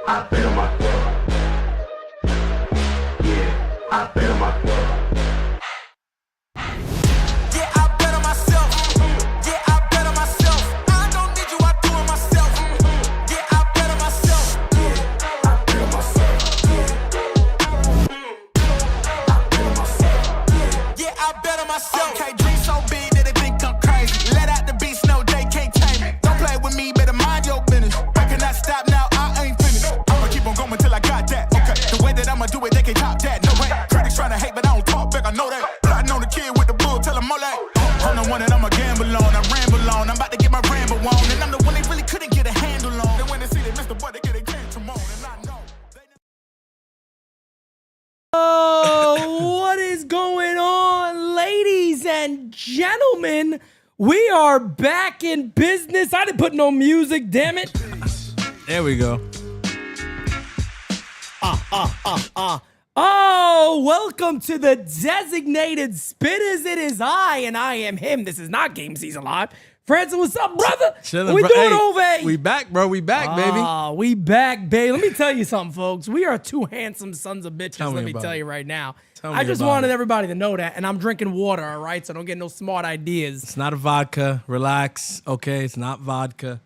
I bet on myself. Yeah, I bet on myself. Yeah, I bet on myself. Yeah, I bet on myself. I don't need you, I do it myself. Yeah, I bet on myself. Yeah, I bet on myself. I bet on myself. Yeah, I bet on myself. Okay, dream so big that they think I'm crazy. Let out the beast, no, they can't tame me. Don't play with me, better mind your business. I cannot stop now, I ain't finished. I'ma keep on going till I got that. Okay, the way that I'ma do it, they can't top that. No way. Critics trying to hate, but I don't talk back, I know that. Plotting on the kid with the bull, tell him all that. I'm the one that I'ma gamble on, I ramble on. I'm about to get my ramble on. And I'm the one they really couldn't get a handle on. Then when they see they missed the boy, they get a tantrum on. And I know. Oh, what is going on, ladies and gentlemen? We are back in business. I didn't put no music, damn it. There we go. Oh, welcome to the designated spitters. It is I, and I am him. This is not Game Season Live. Francis, what's up, brother? Chilling, What we bro. doing Hey, over here? We back, bro. We back, baby. We back, babe. Let me tell you something, folks. We are two handsome sons of bitches, Tell me let me about tell it. you right now. Tell me I just about wanted it. everybody to know that, and I'm drinking water, all right? So don't get no smart ideas. It's not a vodka. Relax. Okay, it's not vodka.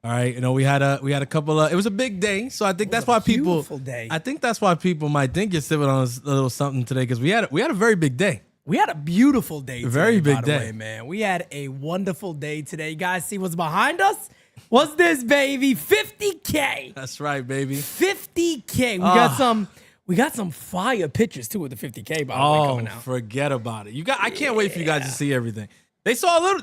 All right. You know, we had a couple of. It was a big day, so I think that's why people. beautiful day. I think that's why people might think you're sipping on a little something today because we had a very big day. We had a beautiful day today, Very big by the day. way, man. We had a wonderful day today. You guys see what's behind us? What's this, baby? 50K. That's right, baby. 50K. We got some fire pictures, too, with the 50K, by the way, Oh, coming out. forget about it. I can't wait for you guys to see everything. They saw a little.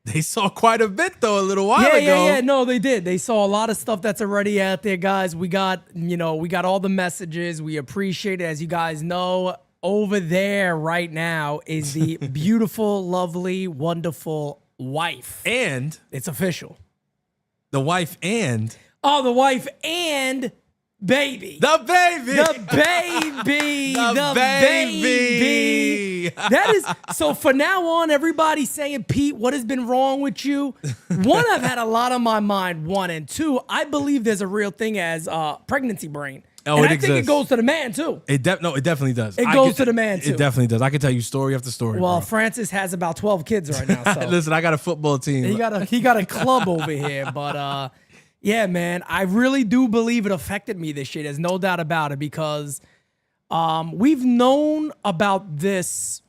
They saw quite a bit though a little while ago. Yeah. No, they did. They saw a lot of stuff that's already out there, guys. We got all the messages. We appreciate it. As you guys know, over there right now is the beautiful, lovely, wonderful wife. And It's official. the wife and Oh, the wife and baby. the baby. The baby. The baby. That is so for now on, everybody's saying, Pete, what has been wrong with you? One, I've had a lot on my mind. One, and two, I believe there's a real thing as pregnancy brain. Oh, and it I think it exists. goes to the man too. It definitely does. It goes to the man, too. It definitely does. I can tell you story after story. Well, bro. Francis has about 12 kids right now. So Listen, I got a football team. he got a club over here. But yeah, man, I really do believe it affected me this year. There's no doubt about it because we've known about this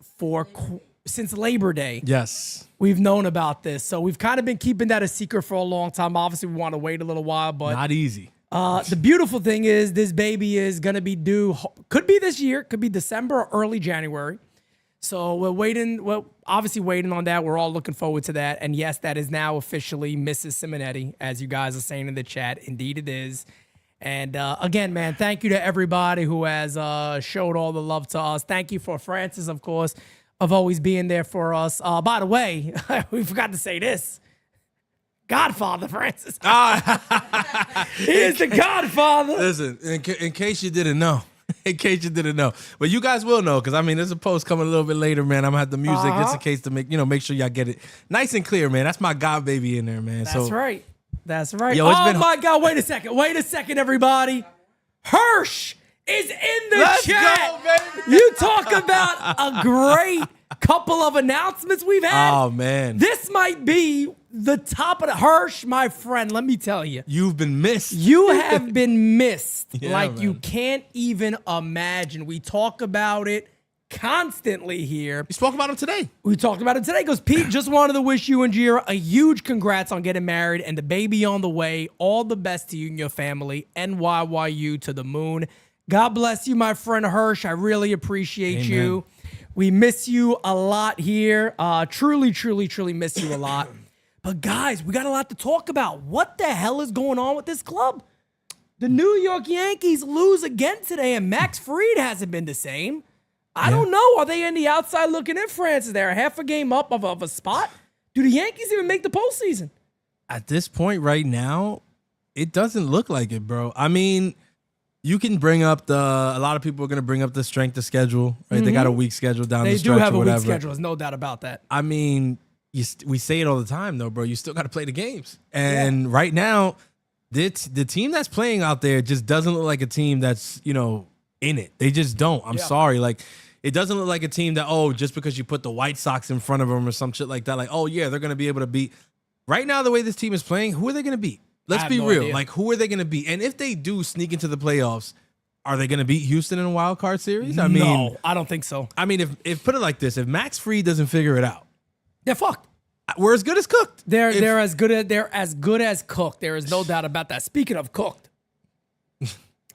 since Labor Day. Yes. We've known about this. So we've kind of been keeping that a secret for a long time. Obviously, we want to wait a little while, but Not easy. the beautiful thing is this baby is going to be due, could be this year, could be December or early January. So we're obviously waiting on that. We're all looking forward to that. And yes, that is now officially Mrs. Simonetti, as you guys are saying in the chat. Indeed it is. And again, man, thank you to everybody who has showed all the love to us. Thank you for Francis, of course, of always being there for us. By the way, we forgot to say this. Godfather, Francis. He is the Godfather. Listen, in case you didn't know. But you guys will know because, I mean, there's a post coming a little bit later, man. I'm going to have the music just in case to make sure y'all get it nice and clear, man. That's my God baby in there, man. That's right. That's right. Yo, it's Oh, been- my God. Wait a second, everybody. Hirsch is in the Let's chat. go, baby. You talk about a great couple of announcements we've had. Oh, man. This might be the top of the Hirsch, my friend. Let me tell you. You've been missed. You have been missed Yeah, like you man. can't even imagine. We talk about it constantly here. We spoke about him today. We talked about it today because Pete just wanted to wish you and Jira a huge congrats on getting married and the baby on the way. All the best to you and your family. NYYU to the moon. God bless you, my friend Hirsch. I really appreciate Amen. you. We miss you a lot here. Truly miss you a lot. But guys, we got a lot to talk about. What the hell is going on with this club? The New York Yankees lose again today, and Max Fried hasn't been the same. I don't know. Are they on the outside looking in, Francis? They're half a game up of a spot. Do the Yankees even make the postseason? At this point right now, it doesn't look like it, bro. I mean, you can bring up a lot of people are going to bring up the strength of schedule, right? They got a weak schedule down They the stretch do have or a weak whatever. schedule. There's no doubt about that. I mean, we say it all the time, though, bro. You still got to play the games. And right now, the team that's playing out there just doesn't look like a team that's, in it. They just don't. I'm sorry. Like, it doesn't look like a team that, just because you put the White Sox in front of them or some shit like that, like, they're going to be able to beat. Right now, the way this team is playing, who are they going to beat? Let's be real. Idea. Like, who are they going to beat? And if they do sneak into the playoffs, are they going to beat Houston in a wild card series? I mean, no, I don't think so. I mean, if put it like this, if Max Fried doesn't figure it out, They're fucked. we're as good as cooked. They're as good as cooked. There is no doubt about that. Speaking of cooked,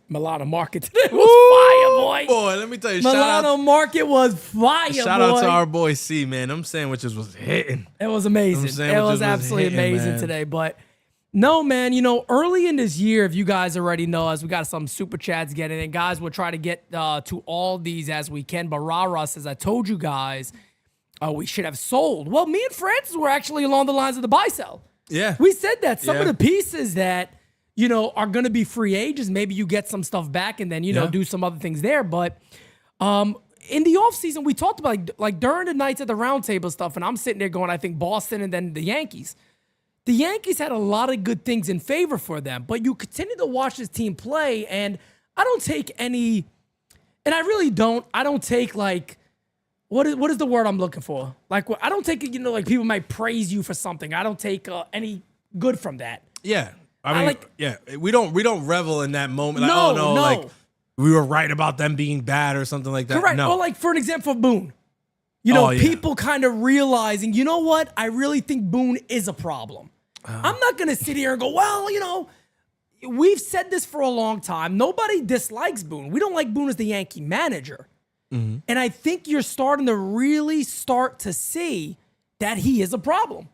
Milano Market today was fire, boy. Boy, let me tell you, Milano Market was fire, shout out to our boy C, man. Them sandwiches was hitting. It was amazing. It was absolutely amazing man. today. But no, man, early in this year, if you guys already know us, we got some super chats getting in. Guys, we'll try to get to all these as we can. But Rara says, I told you guys we should have sold. Well, me and Francis were actually along the lines of the buy sell. Yeah. We said that some of Yeah. the pieces that, are going to be free agents, maybe you get some stuff back and then, do some other things there. But in the offseason, we talked about, like during the nights at the roundtable stuff, and I'm sitting there going, I think Boston and then the Yankees. The Yankees had a lot of good things in favor for them, but you continue to watch this team play, and I don't take any, and I really don't, I don't take like, what is the word I'm looking for? Like, I don't take, like people might praise you for something. I don't take any good from that. Yeah. I mean, we don't revel in that moment. Like, No. like we were right about them being bad or something like that. Correct. No. Well, like for an example of Boone, people kind of realizing, you know what? I really think Boone is a problem. I'm not going to sit here and go, well, we've said this for a long time. Nobody dislikes Boone. We don't like Boone as the Yankee manager. Mm-hmm. And I think you're starting to really start to see that he is a problem.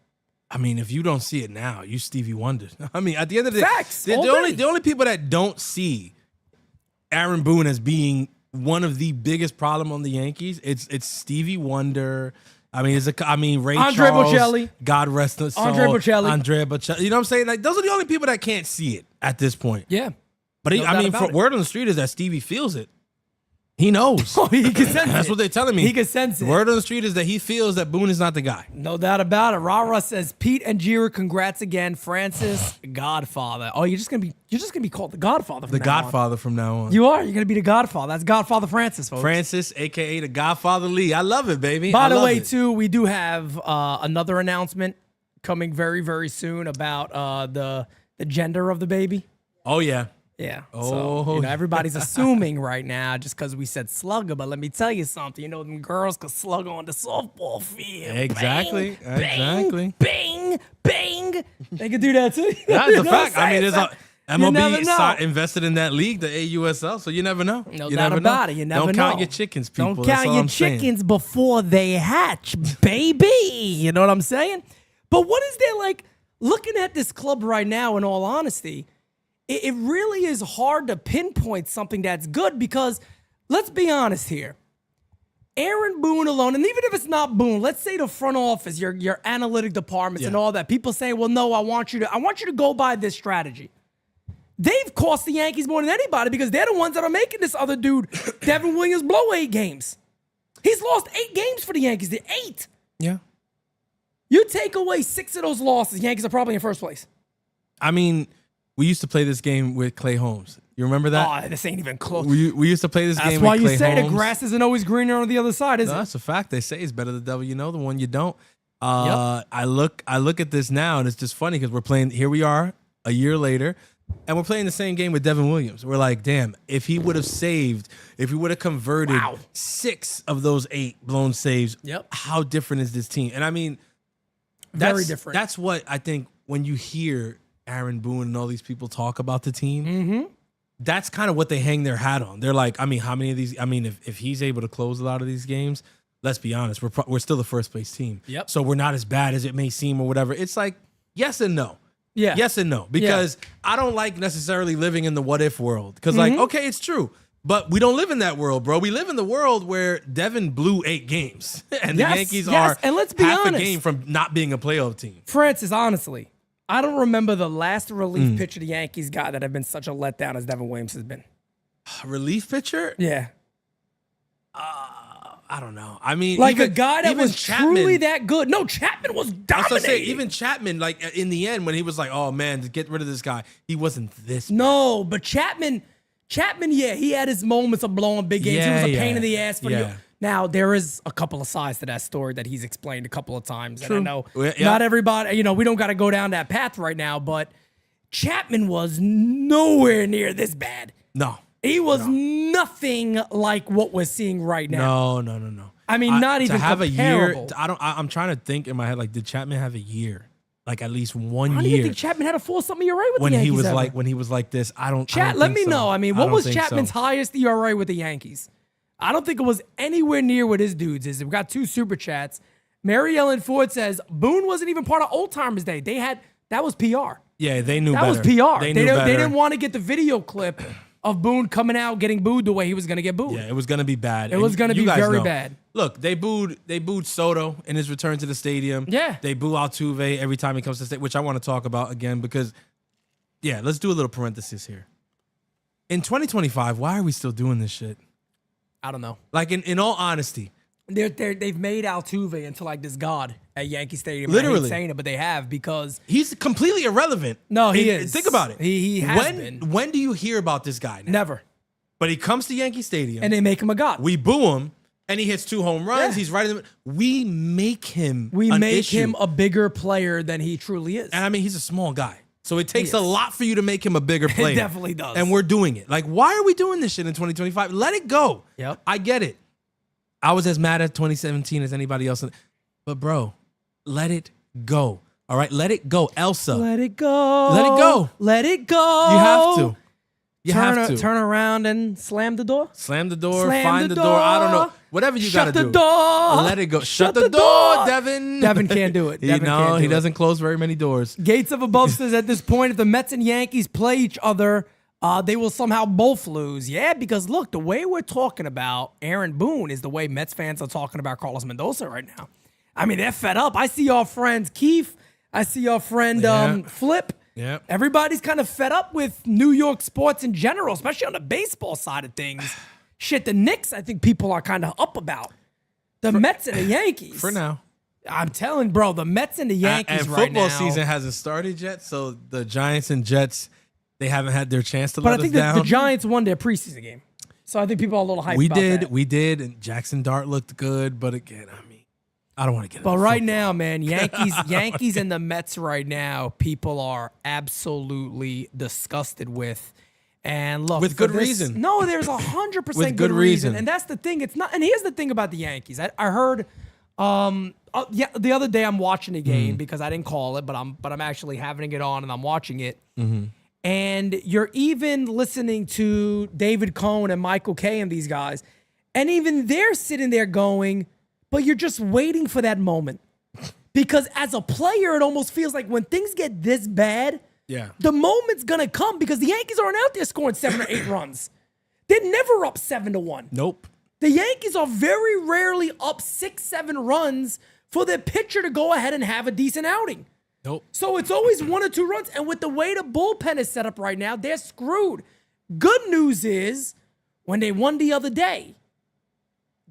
I mean, if you don't see it now, you Stevie Wonder. I mean, at the end of the day, Facts, the only people that don't see Aaron Boone as being one of the biggest problem on the Yankees, it's Stevie Wonder. I mean, Ray Andre Charles, Bocelli. God rest his soul. Andre Bocelli. You know what I'm saying? Like, those are the only people that can't see it at this point. Yeah. But word on the street is that Stevie feels it. He knows. He can sense it. That's what they're telling me. He can sense it. Word on the street is that he feels that Boone is not the guy. No doubt about it. Rara says, Pete and Jira, congrats again. Francis, Godfather. Oh, you're just gonna be called the Godfather from The now Godfather from now on. on. You are. You're gonna be the Godfather. That's Godfather Francis, folks. Francis, aka the Godfather Lee. I love it, baby. By the way, too, we do have another announcement coming very, very soon about the gender of the baby. Oh yeah. Yeah. Oh. So, everybody's assuming right now just because we said slugger, but let me tell you something. Them girls could slug on the softball field. Exactly. Bang, Exactly. Bang, bang. They could do that too. That's a fact. I mean, there's a MLB invested in that league, the AUSL, so you never know. No you doubt never about know. it. You never Don't know. count your chickens, people. Don't That's count all your I'm saying. chickens before they hatch, baby. You know what I'm saying? But what is there like looking at this club right now, in all honesty? It really is hard to pinpoint something that's good because let's be honest here. Aaron Boone alone, and even if it's not Boone, let's say the front office, your analytic departments and all that, people saying, well, no, I want you to go by this strategy. They've cost the Yankees more than anybody because they're the ones that are making this other dude, Devin Williams, blow 8 games. He's lost 8 games for the Yankees. They're 8. Yeah. You take away 6 of those losses, Yankees are probably in first place. I mean, we used to play this game with Clay Holmes. You remember that? Oh, this ain't even close. We used to play this That's game why with you Clay say Holmes. the grass isn't always greener on the other side, is No, it? that's a fact. They say it's better the devil you know, the one you don't. I look at this now, and it's just funny because we're playing. Here we are, a year later, and we're playing the same game with Devin Williams. We're like, damn, if he would have converted 6 of those 8 blown saves, how different is this team? And I mean, Very different. That's what I think when you hear Aaron Boone and all these people talk about the team. That's kind of what they hang their hat on. They're like, I mean, how many of these? I mean, if he's able to close a lot of these games, let's be honest, we're still the first place team. Yep. So we're not as bad as it may seem or whatever. It's like yes and no. Yeah. Yes and no. Because I don't like necessarily living in the what if world. Because like, okay, it's true. But we don't live in that world, bro. We live in the world where Devin blew 8 games. And the Yankees are and let's be half honest. a game from not being a playoff team. Francis, honestly, I don't remember the last relief pitcher the Yankees got that have been such a letdown as Devin Williams has been. Relief pitcher? Yeah. I don't know. I mean, Like even, a guy that even was truly that good. No, Chapman was I was gonna dominating. say, even Chapman, like in the end, when he was like, "Oh man, to get rid of this guy," he wasn't this. No, but Chapman, yeah, he had his moments of blowing big games. He was a pain in the ass for you. Now, there is a couple of sides to that story that he's explained a couple of times. True. And I know Yeah. not everybody, we don't got to go down that path right now, but Chapman was nowhere near this bad. No. He was nothing like what we're seeing right now. No. I mean, not even to have comparable. a year. I'm trying to think in my head, like, did Chapman have a year? Like at least 1 I don't year. even think Chapman had a full something ERA with when the Yankees he was ever. like when he was like this. I don't Let think me so. know. I mean, I what don't was think Chapman's so. highest ERA with the Yankees? I don't think it was anywhere near what his dudes is. We've got 2 super chats. Mary Ellen Ford says Boone wasn't even part of Old Timers Day. That was PR. Yeah, they knew That better. was PR. They knew better. They didn't want to get the video clip of Boone coming out getting booed the way he was going to get booed. Yeah, it was gonna be bad. It was gonna be very bad. Look, they booed Soto in his return to the stadium. Yeah. They boo Altuve every time he comes to state, which I want to talk about again because, yeah, let's do a little parenthesis here. In 2025, why are we still doing this shit? I don't know. Like in all honesty, They've made Altuve into like this god at Yankee Stadium. Literally. I hate saying it, but they have because he's completely irrelevant. No, he And is. Think about it. He has been. When do you hear about this guy now? Never. But he comes to Yankee Stadium. And they make him a god. We boo him, and he hits 2 home runs. Yeah. He's right in the. We make him. We an make issue. him a bigger player than he truly is. And I mean, he's a small guy, so it takes He a is. lot for you to make him a bigger player. definitely does. And we're doing it. Like, why are we doing this shit in 2025? Let it go. Yep. I get it. I was as mad at 2017 as anybody else, but bro, let it go. All right, let it go, Elsa. Let it go. Let it go. Let it go. You have to. You have to Turn around and slam the door. slam the door, Slam find the the door. I don't know. door. Whatever you Shut gotta the do. door. Let it go. Shut Shut the the door, door. Devin. Devin can't do it. Devin can't do he it. doesn't close very many doors. Gates of Above says at this point, if the Mets and Yankees play each other, they will somehow both lose. Yeah, because look, the way we're talking about Aaron Boone is the way Mets fans are talking about Carlos Mendoza right now. I mean, they're fed up. I see our friends Keith. I see our friend Yeah. Flip. Yeah. Everybody's kind of fed up with New York sports in general, especially on the baseball side of things. Shit, the Knicks, I think people are kind of up about. The Mets and the Yankees. For now. I'm telling, bro, the Mets and the Yankees And right football now. season hasn't started yet, so the Giants and Jets, they haven't had their chance to But let I think us down. the Giants won their preseason game. So I think people are a little hyped we about did, that. we did, and Jackson Dart looked good, but again, I mean, I don't want to get But into right football. now, man, Yankees and the Mets right now, people are absolutely disgusted with. And look, With for good this- reason. No, there's 100% With good good reason. reason. And that's the thing. It's not. And here's the thing about the Yankees. I heard, the other day I'm watching a Mm-hmm. game because I didn't call it, but I'm actually having it on and I'm watching it. Mm-hmm. And you're even listening to David Cohn and Michael Kay and these guys, and even they're sitting there going, but you're just waiting for that moment. Because as a player, it almost feels like when things get this bad, Yeah. the moment's gonna come because the Yankees aren't out there scoring 7 or 8 runs. They're never up 7-1. Nope. The Yankees are very rarely up 6-7 runs for their pitcher to go ahead and have a decent outing. Nope. So it's always 1 or 2 runs. And with the way the bullpen is set up right now, they're screwed. Good news is when they won the other day,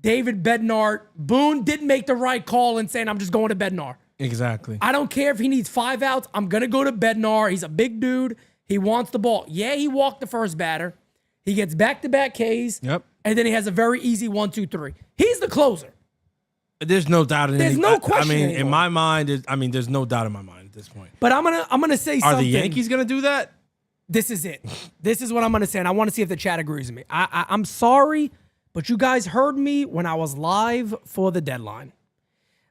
David Bednar, Boone didn't make the right call in saying, I'm just going to Bednar. Exactly. I don't care if he needs 5 outs. I'm going to go to Bednar. He's a big dude. He wants the ball. Yeah, he walked the first batter. He gets back-to-back Ks. Yep. And then he has a very easy 1-2-3. He's the closer. There's no doubt in There's any, no question I mean, anymore. in my mind, there's no doubt in my mind at this point. But I'm gonna say Are something. the Yankees gonna do that? This is it. This is what I'm going to say, and I want to see if the chat agrees with me. I'm sorry, but you guys heard me when I was live for the deadline.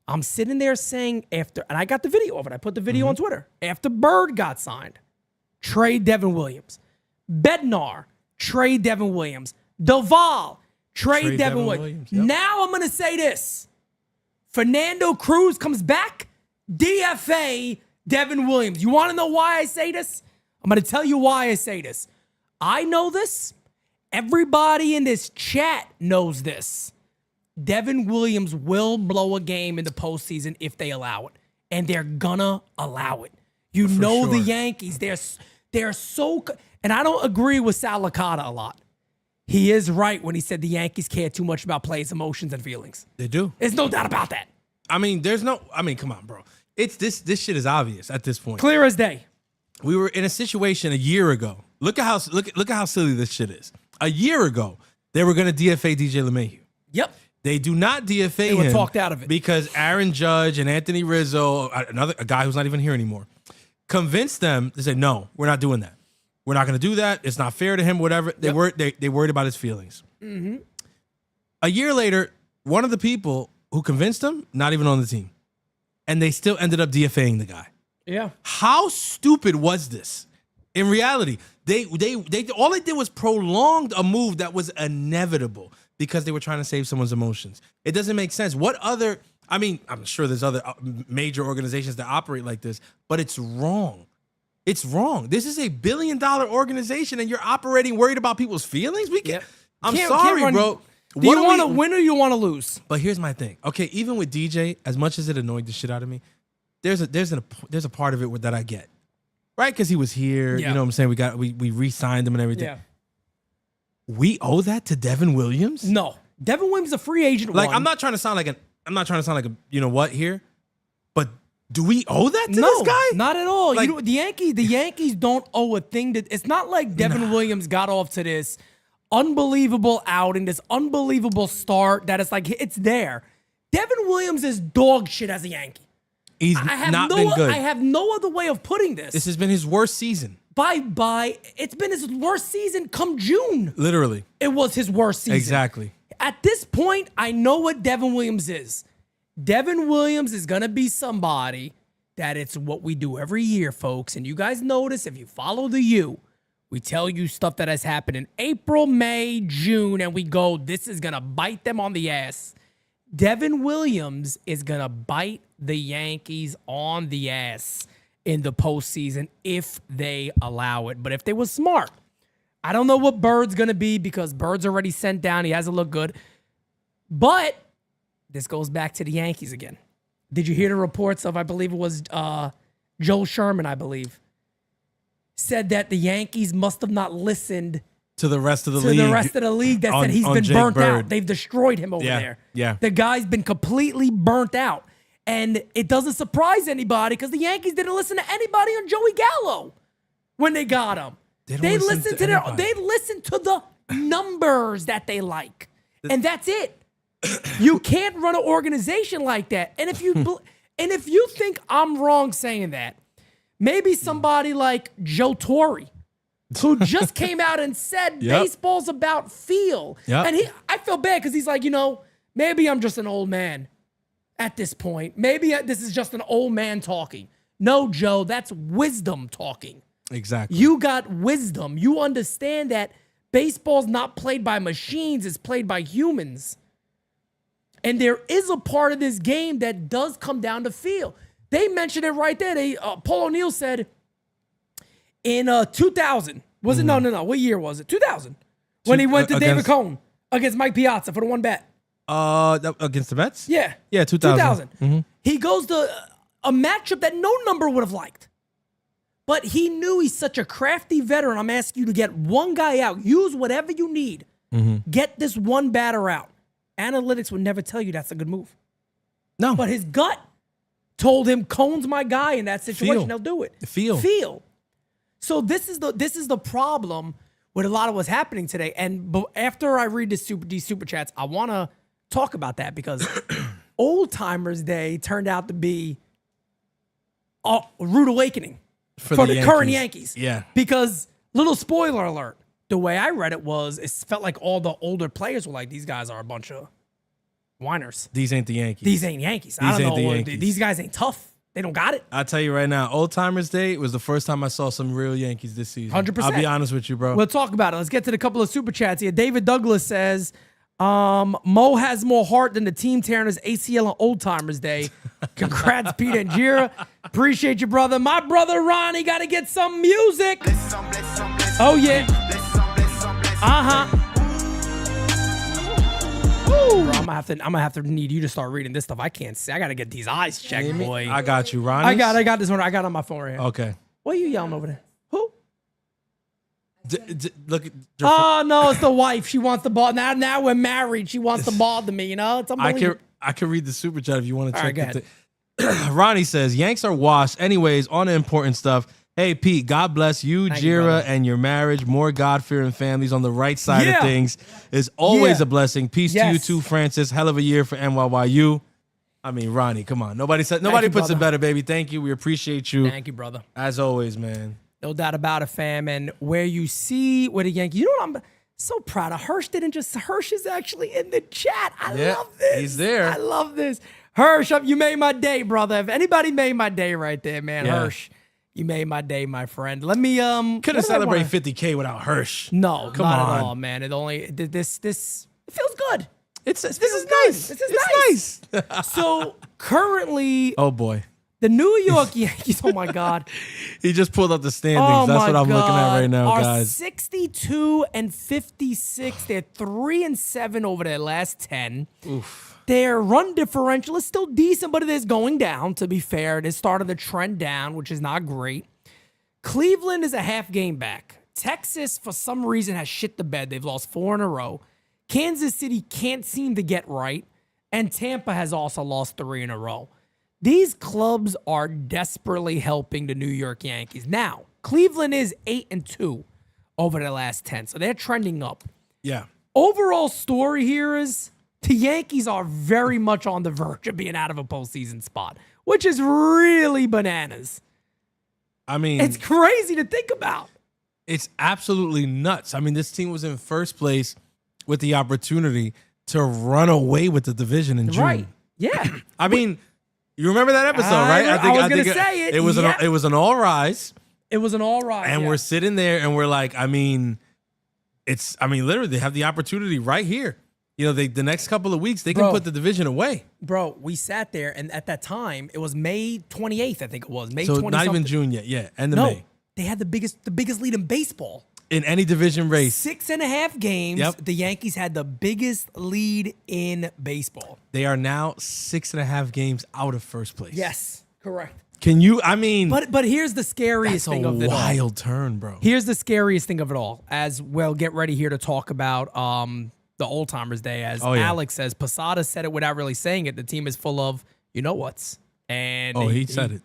I'm sitting there saying after, and I got the video of it. I put the video on Twitter. After Bird got signed, trade Devin Williams. Bednar, trade Devin Williams. Duvall, trade Devin Williams. Yep. Now I'm going to say this. Fernando Cruz comes back, DFA Devin Williams. You want to know why I say this? I'm going to tell you why I say this. I know this. Everybody in this chat knows this. Devin Williams will blow a game in the postseason if they allow it. And they're gonna allow it. You know the sure. Yankees. They're so... And I don't agree with Sal Licata a lot. he is right when he said the Yankees care too much about players' emotions and feelings. They do. There's no doubt about that. I mean, come on, bro. It's this shit is obvious at this point. Clear as day. We were in a situation a year ago. Look at how silly this shit is. A year ago, they were going to DFA DJ LeMahieu. Yep. They do not DFA They were him talked out of it. because Aaron Judge and Anthony Rizzo, a guy who's not even here anymore, convinced them to say, no, we're not doing that. We're not going to do that. It's not fair to him, whatever. They worried about his feelings. Mm-hmm. A year later, one of the people who convinced him, not even on the team. And they still ended up DFAing the guy. Yeah. How stupid was this? In reality, they all they did was prolonged a move that was inevitable because they were trying to save someone's emotions. It doesn't make sense. I'm sure there's other major organizations that operate like this, but it's wrong. It's wrong. This is a $1 billion organization and you're operating worried about people's feelings? I'm sorry, bro. Do you want to win or you want to lose? But here's my thing. Okay, even with DJ, as much as it annoyed the shit out of me, there's a part of it that I get, right? Because he was here. Yeah. You know what I'm saying? We re-signed him and everything. Yeah. We owe that to Devin Williams? No. Devin Williams is a free agent. I'm not trying to sound like a you know what here, but do we owe that to this guy? Not at all. Like, the Yankees don't owe a thing. It's not like Devin Williams got off to this unbelievable outing, this unbelievable start that it's like it's there. Devin Williams is dog shit as a Yankee. He's not been good. I have no other way of putting this. This has been his worst season. It's been his worst season come June. Literally. It was his worst season. Exactly. At this point, I know what Devin Williams is. Devin Williams is going to be somebody that it's what we do every year, folks. And you guys notice if you follow the U, we tell you stuff that has happened in April, May, June, and we go, this is going to bite them on the ass. Devin Williams is going to bite the Yankees on the ass in the postseason if they allow it. But if they were smart, I don't know what Bird's going to be because Bird's already sent down. He hasn't looked good. But this goes back to the Yankees again. Did you hear the reports of, I believe it was Joel Sherman, I believe, said that the Yankees must have not listened to the rest of the league that said he's been Jake burnt Bird. out. They've destroyed him over there. Yeah. The guy's been completely burnt out. And it doesn't surprise anybody because the Yankees didn't listen to anybody on Joey Gallo when they got him. They listened to the numbers that they like. And that's it. You can't run an organization like that. And if you think I'm wrong saying that, maybe somebody like Joe Torre, who just came out and said baseball's about feel. Yep. And I feel bad because he's like, maybe I'm just an old man at this point. Maybe this is just an old man talking. No, Joe, that's wisdom talking. Exactly. You got wisdom. You understand that baseball's not played by machines, it's played by humans. And there is a part of this game that does come down to feel. They mentioned it right there. Paul O'Neill said in 2000, was it? No. What year was it? 2000. When he went to David Cohn against Mike Piazza for the one bet. Against the Mets? Yeah. Yeah, 2000. Mm-hmm. He goes to a matchup that no number would have liked. But he knew he's such a crafty veteran. I'm asking you to get one guy out. Use whatever you need. Mm-hmm. Get this one batter out. Analytics would never tell you that's a good move. No. But his gut told him Cohn's my guy in that situation. They'll do it. Feel. So this is the problem with a lot of what's happening today. And after I read these super chats, I want to talk about that because Old Timers Day turned out to be a rude awakening for the current Yankees. Yeah. Because, little spoiler alert, the way I read it felt like all the older players were like, these guys are a bunch of whiners. These ain't the Yankees. These ain't Yankees. I don't know. These guys ain't tough. They don't got it. I'll tell you right now, Old Timers Day was the first time I saw some real Yankees this season. 100%. I'll be honest with you, bro. We'll talk about it. Let's get to the couple of super chats here. David Douglas says, Mo has more heart than the team tearing his ACL on Old Timers Day. Congrats, Pete and Jira. Appreciate you, brother. My brother Ronnie got to get some music. Oh, yeah. Uh-huh. Bro, I'm gonna have to need you to start reading this stuff. I can't see. I gotta get these eyes checked, boy. I got you, Ronnie. I got this one. I got it on my phone right here. Okay. What are you yelling over there? Who? Look, Oh no, it's the wife. She wants the ball. Now we're married. She wants to bother me. You know, it's unbelievable. I can read the super chat if you want to All check right, go it. Ronnie says Yanks are washed. Anyways, on the important stuff. Hey Pete, God bless you, Thank you, Jira, brother. and your marriage. More God-fearing families on the right side Yeah. of things is always Yeah. a blessing. Peace to you Yes. too, Francis. Hell of a year for NYYU. I mean, Ronnie, come on. Nobody puts you, it brother. better, baby. Thank you. We appreciate you Thank you, brother. as always, man. No doubt about it, fam. And where you see where the Yankees, you know what I'm so proud of? Hirsch is actually in the chat. I Yeah, love this. he's there. I love this. Hirsch, you made my day, brother. If anybody made my day right there, man, Yeah. Hirsch, you made my day, my friend. Let me Couldn't what did I celebrate wanna- 50K without Hirsch. No, Come not on. at all, man. It only this it feels good. This is feels nice. good. This is nice. So currently, Oh boy. the New York Yankees. Oh my God. He just pulled up the standings. Oh That's my what I'm God. looking at right now, Are guys. 62 and 56. They're 3-7 over their last 10. Their run differential is still decent, but it is going down. To be fair, it is starting to trend down, which is not great. Cleveland is a half game back. Texas, for some reason, has shit the bed. They've lost 4 in a row. Kansas City can't seem to get right. And Tampa has also lost 3 in a row. These clubs are desperately helping the New York Yankees. Now, Cleveland is 8-2 over the last 10, so they're trending up. Yeah. Overall story here is the Yankees are very much on the verge of being out of a postseason spot, which is really bananas. I mean, It's crazy to think about. it's absolutely nuts. I mean, this team was in first place with the opportunity to run away with the division in June. Right. Yeah. I mean, you remember that episode, right? I was gonna say it. It was Yeah. it was an all rise, It was an all right. and yeah. we're sitting there and we're like, I mean, literally they have the opportunity right here. You know, the next couple of weeks they can Bro. put the division away. Bro, we sat there, and at that time, it was May 28th, I think it was. May So 20 not even something. June yet. Yeah, end of No, May they had the biggest lead in baseball. in any division race. 6.5 games. Yep. The Yankees had the biggest lead in baseball. They are now 6.5 games out of first place. Yes, correct. Can you? I mean, But here's the scariest that's thing a of it all. wild turn, bro. Here's the scariest thing of it all. As we'll get ready here to talk about the Old Timers Day. As Oh, yeah. Alex says, Posada said it without really saying it. The team is full of you know what's. And He said it.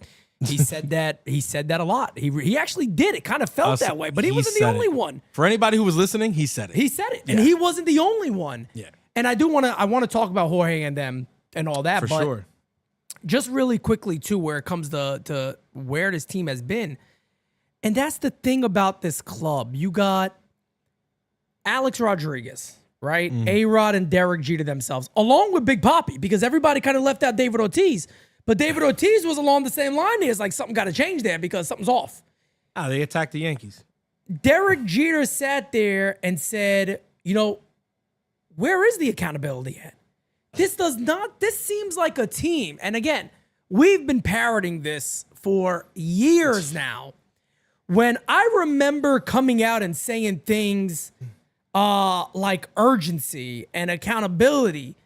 He said that. He said that a lot. He actually did. It kind of felt that way, but he wasn't the said only it. one. For anybody who was listening, he said it. He said it, and Yeah. he wasn't the only one. Yeah. And I want to talk about Jorge and them and all that. For but sure. just really quickly too, where it comes to where this team has been, and that's the thing about this club. You got Alex Rodriguez, right? A-Rod and Derek Jeter themselves, along with Big Papi, because everybody kind of left out David Ortiz. But David Ortiz was along the same line. It's like something got to change there because something's off. They attacked the Yankees. Derek Jeter sat there and said, you know, where is the accountability at? This seems like a team. And again, we've been parroting this for years now. When I remember coming out and saying things like urgency and accountability,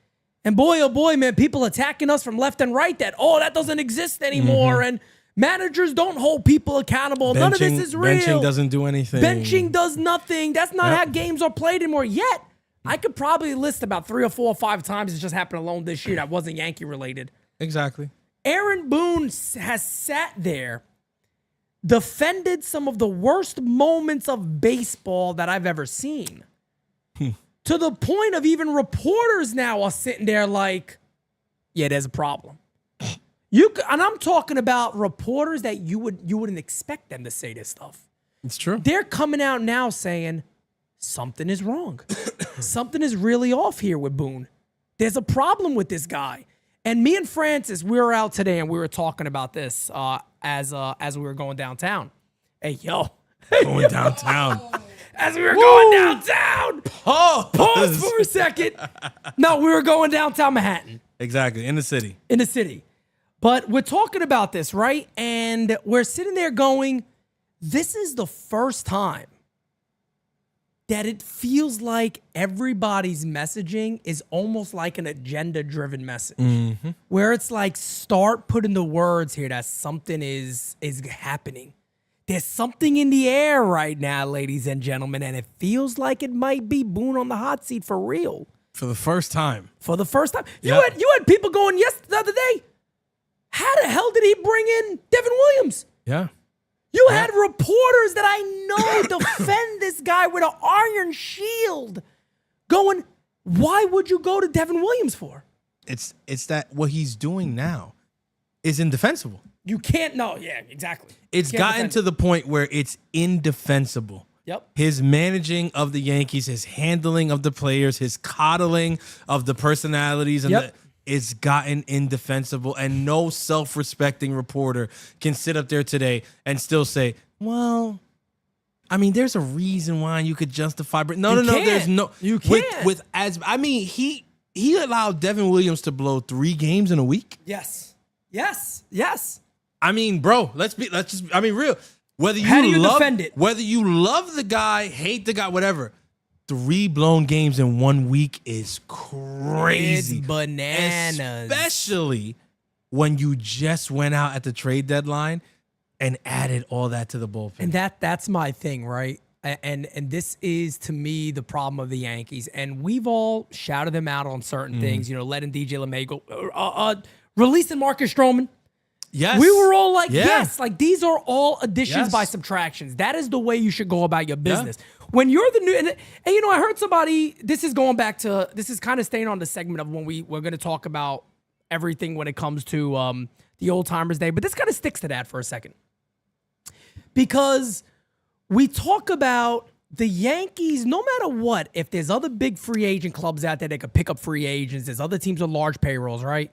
and boy, oh boy, man, people attacking us from left and right that doesn't exist anymore. And managers don't hold people accountable. None of this is real. Benching doesn't do anything. Benching does nothing. That's not how games are played anymore. Yet, I could probably list about 3 or 4 or 5 times it's just happened alone this year that wasn't Yankee related. Exactly. Aaron Boone has sat there, defended some of the worst moments of baseball that I've ever seen. To the point of even reporters now are sitting there like, yeah, there's a problem. And I'm talking about reporters that you wouldn't expect them to say this stuff. It's true. They're coming out now saying something is wrong. Something is really off here with Boone. There's a problem with this guy. And me and Francis, we were out today and we were talking about this as we were going downtown. Hey, yo. Going downtown. As we were going downtown. Pause Oh, for a second. No, we were going downtown Manhattan. exactly. In the city. In the city. But we're talking about this, right? And we're sitting there going, this is the first time that it feels like everybody's messaging is almost like an agenda-driven message. Where it's like, start putting the words here that something is happening. There's something in the air right now, ladies and gentlemen, and it feels like it might be Boone on the hot seat for real. For the first time. For the first time. Yep. You had people going the other day. How the hell did he bring in Devin Williams? Yeah. You had reporters that I know defend this guy with an iron shield going, why would you go to Devin Williams for? It's that what he's doing now is indefensible. You can't know. Yeah, exactly. It's gotten to the point where it's indefensible. Yep. His managing of the Yankees, his handling of the players, his coddling of the personalities, and it's gotten indefensible. And no self-respecting reporter can sit up there today and still say, well, I mean, there's a reason why you could justify. No. There's no. You can't. He allowed Devin Williams to blow 3 games in a week. Yes. I mean, bro, real. Whether How do you defend it? Whether you love the guy, hate the guy, whatever, 3 blown games in 1 week is crazy. It's bananas. Especially when you just went out at the trade deadline and added all that to the bullpen. And that's my thing, right? And this is, to me, the problem of the Yankees. And we've all shouted them out on certain things, letting DJ LeMay go, releasing Marcus Stroman. Yes. We were all like, yes, like these are all additions by subtractions. That is the way you should go about your business. When you're the new, and I heard somebody, this is kind of staying on the segment of when we're going to talk about everything when it comes to the Old Timers Day, but this kind of sticks to that for a second. Because we talk about the Yankees, no matter what, if there's other big free agent clubs out there that could pick up free agents, there's other teams with large payrolls, right?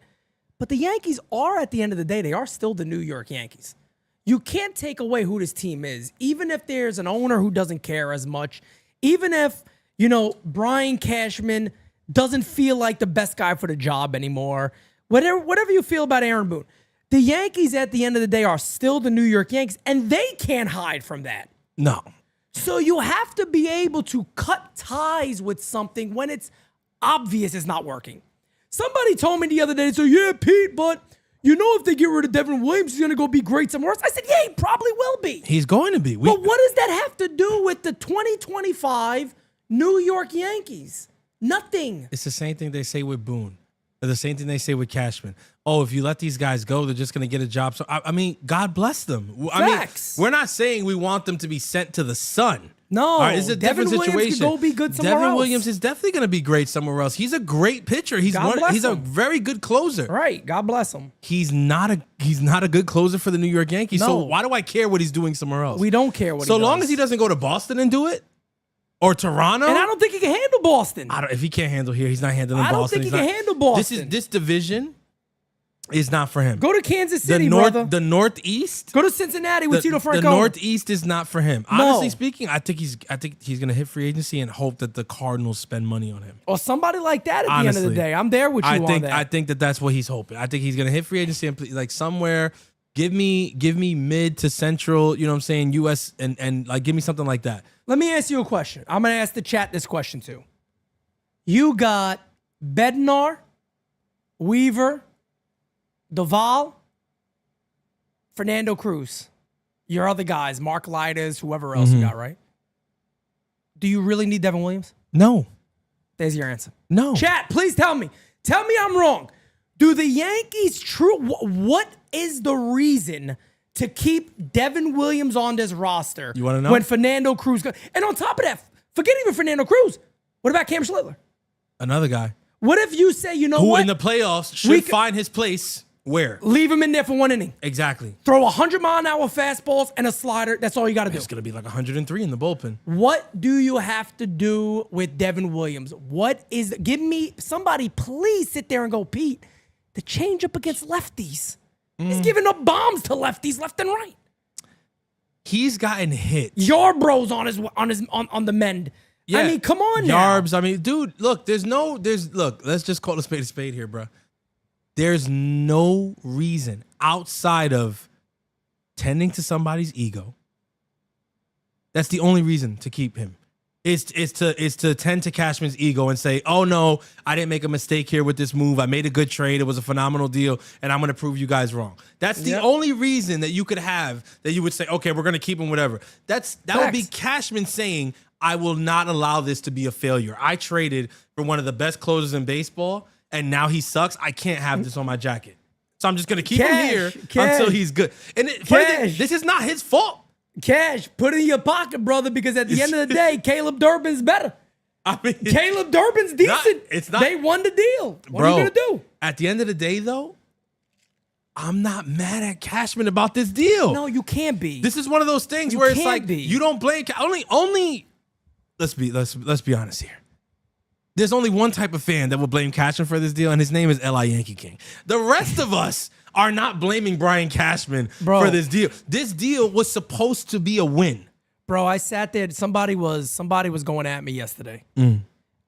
But the Yankees are, at the end of the day, they are still the New York Yankees. You can't take away who this team is, even if there's an owner who doesn't care as much, even if, Brian Cashman doesn't feel like the best guy for the job anymore, whatever you feel about Aaron Boone. The Yankees, at the end of the day, are still the New York Yankees, and they can't hide from that. No. So you have to be able to cut ties with something when it's obvious it's not working. Somebody told me the other day, yeah, Pete, but if they get rid of Devin Williams, he's going to go be great somewhere else. I said, yeah, he probably will be. He's going to be. But what does that have to do with the 2025 New York Yankees? Nothing. It's the same thing they say with Boone. Or the same thing they say with Cashman. Oh, if you let these guys go, they're just going to get a job. So, I mean, God bless them. Facts. We're not saying we want them to be sent to the sun. No, all right, it's a Devin different situation. Williams could go be good somewhere Devin else. Williams is definitely going to be great somewhere else. He's a great pitcher. He's a very good closer. Right. God bless him. He's not a good closer for the New York Yankees. No. So why do I care what he's doing somewhere else? We don't care what he does. So long as he doesn't go to Boston and do it, or Toronto. And I don't think he can handle Boston. If he can't handle here, he's not handling Boston. I don't think he can handle Boston. This division is not for him. Go to Kansas City, brother. The Northeast. Go to Cincinnati with Tito Francona. The Northeast is not for him. Honestly speaking, I think he's going to hit free agency and hope that the Cardinals spend money on him. Or somebody like that at the end of the day. I'm there with you on that. I think that's what he's hoping. I think he's going to hit free agency and like somewhere. Give me mid to central. You know what I'm saying? U.S. and like give me something like that. Let me ask you a question. I'm going to ask the chat this question too. You got Bednar, Weaver, Duvall, Fernando Cruz, your other guys, Mark Leiters, whoever else you got, right? Do you really need Devin Williams? No. There's your answer. No. Chat, please tell me. Tell me I'm wrong. Do the Yankees what is the reason to keep Devin Williams on this roster? You want to know? When Fernando Cruz goes. And on top of that, forget even Fernando Cruz. What about Cam Schlittler? Another guy. What if you say, what? Who in the playoffs should find his place where? Leave him in there for one inning. Exactly. Throw 100-mile-an-hour fastballs and a slider. That's all you got to do. It's going to be like 103 in the bullpen. What do you have to do with Devin Williams? Give me somebody, please sit there and go, Pete, the changeup against lefties. He's giving up bombs to lefties left and right. He's gotten hit. Yarbrough's on the mend. Yeah. I mean, come on now. Yarbs. I mean, dude, look, let's just call a spade here, bro. There's no reason outside of tending to somebody's ego. That's the only reason to keep him. is to tend to Cashman's ego and say, oh no, I didn't make a mistake here with this move. I made a good trade. It was a phenomenal deal, and I'm going to prove you guys wrong. That's the only reason that you could have that you would say, okay, we're going to keep him, whatever. That would be Cashman saying, I will not allow this to be a failure. I traded for one of the best closers in baseball, and now he sucks. I can't have this on my jacket. So I'm just going to keep him here until he's good. And this is not his fault. Cash, put it in your pocket, brother, because at the end of the day, Caleb Durbin's better. I mean, Caleb Durbin's decent. It's not. They won the deal. What are you going to do? At the end of the day, though, I'm not mad at Cashman about this deal. No, you can't be. This is one of those things where it's like you don't blame only. Let's be honest here. There's only one type of fan that will blame Cashman for this deal, and his name is L.I. Yankee King. The rest of us are not blaming Brian Cashman for this deal. This deal was supposed to be a win. Bro, I sat there. Somebody was going at me yesterday.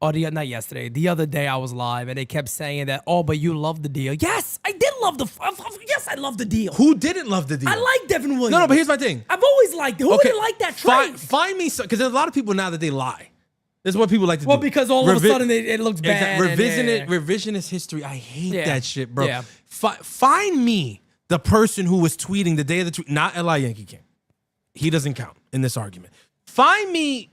Or not yesterday. The other day I was live, and they kept saying that, oh, but you love the deal. Yes, I did love I love the deal. Who didn't love the deal? I like Devin Williams. No, but here's my thing. I've always liked it. Who didn't like that trade? Find me, because there's a lot of people now that they lie. This is what people like to do. Well, because all of a sudden it looks bad. Revisionist history. I hate that shit, bro. Yeah. Find me the person who was tweeting the day of the tweet, not L.I. Yankee King. He doesn't count in this argument. Find me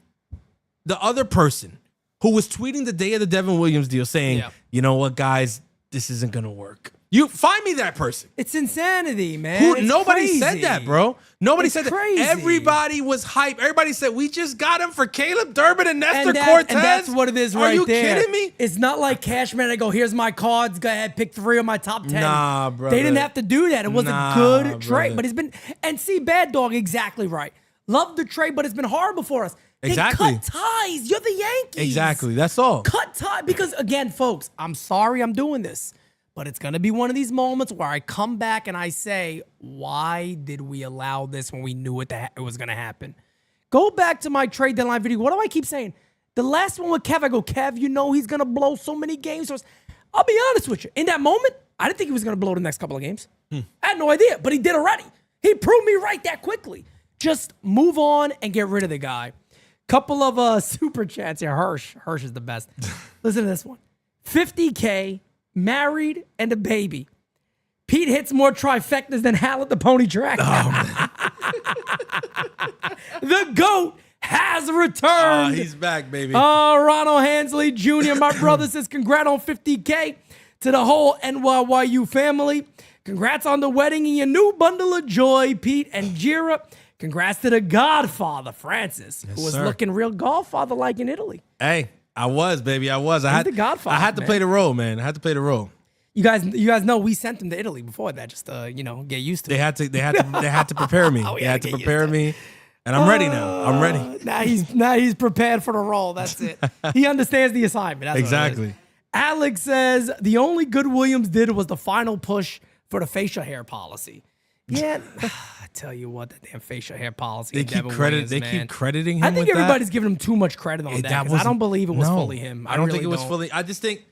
the other person who was tweeting the day of the Devin Williams deal saying, you know what, guys, this isn't going to work. You find me that person. It's insanity, man. Nobody said that, bro. Nobody said crazy. that. Everybody was hype. Everybody said, we just got him for Caleb Durbin and Nestor Cortez. And that's what it is right there. Are you kidding me? It's not like Cashman. I go, here's my cards. Go ahead, pick 3 of my top 10. Nah, brother. They didn't have to do that. It was a good trade. But it's been, and see, Bad Dog, exactly right. Love the trade, but it's been horrible for us. Exactly. They cut ties. You're the Yankees. Exactly. That's all. Cut ties. Because, again, folks, I'm sorry I'm doing this. But it's going to be one of these moments where I come back and I say, why did we allow this when we knew it was going to happen? Go back to my trade deadline video. What do I keep saying? The last one with Kev, I go, Kev, you know he's going to blow so many games. I'll be honest with you. In that moment, I didn't think he was going to blow the next couple of games. I had no idea, but he did already. He proved me right that quickly. Just move on and get rid of the guy. Couple of super chats here. Hirsch is the best. Listen to this one. $50K. Married and a baby. Pete hits more trifectas than Hal at the pony track. Oh, the GOAT has returned. He's back, baby. Ronald Hansley Jr., my brother, says congrats on $50K to the whole NYYU family. Congrats on the wedding and your new bundle of joy, Pete and Jira. Congrats to the Godfather, Francis, who was looking real Godfather-like in Italy. Hey. I was, baby. I was. I had to play the role, man. I had to play the role. You guys know we sent them to Italy before that, just get used to it. They had to prepare me. They had to prepare me, and I'm ready now. I'm ready. Now he's prepared for the role. That's it. He understands the assignment. That's exactly. Alex says the only good Williams did was the final push for the facial hair policy. Yeah, I tell you what, that damn facial hair policy. They keep crediting him. I think with everybody's giving him too much credit on that. I don't believe it was fully him. I don't think it was fully. I just think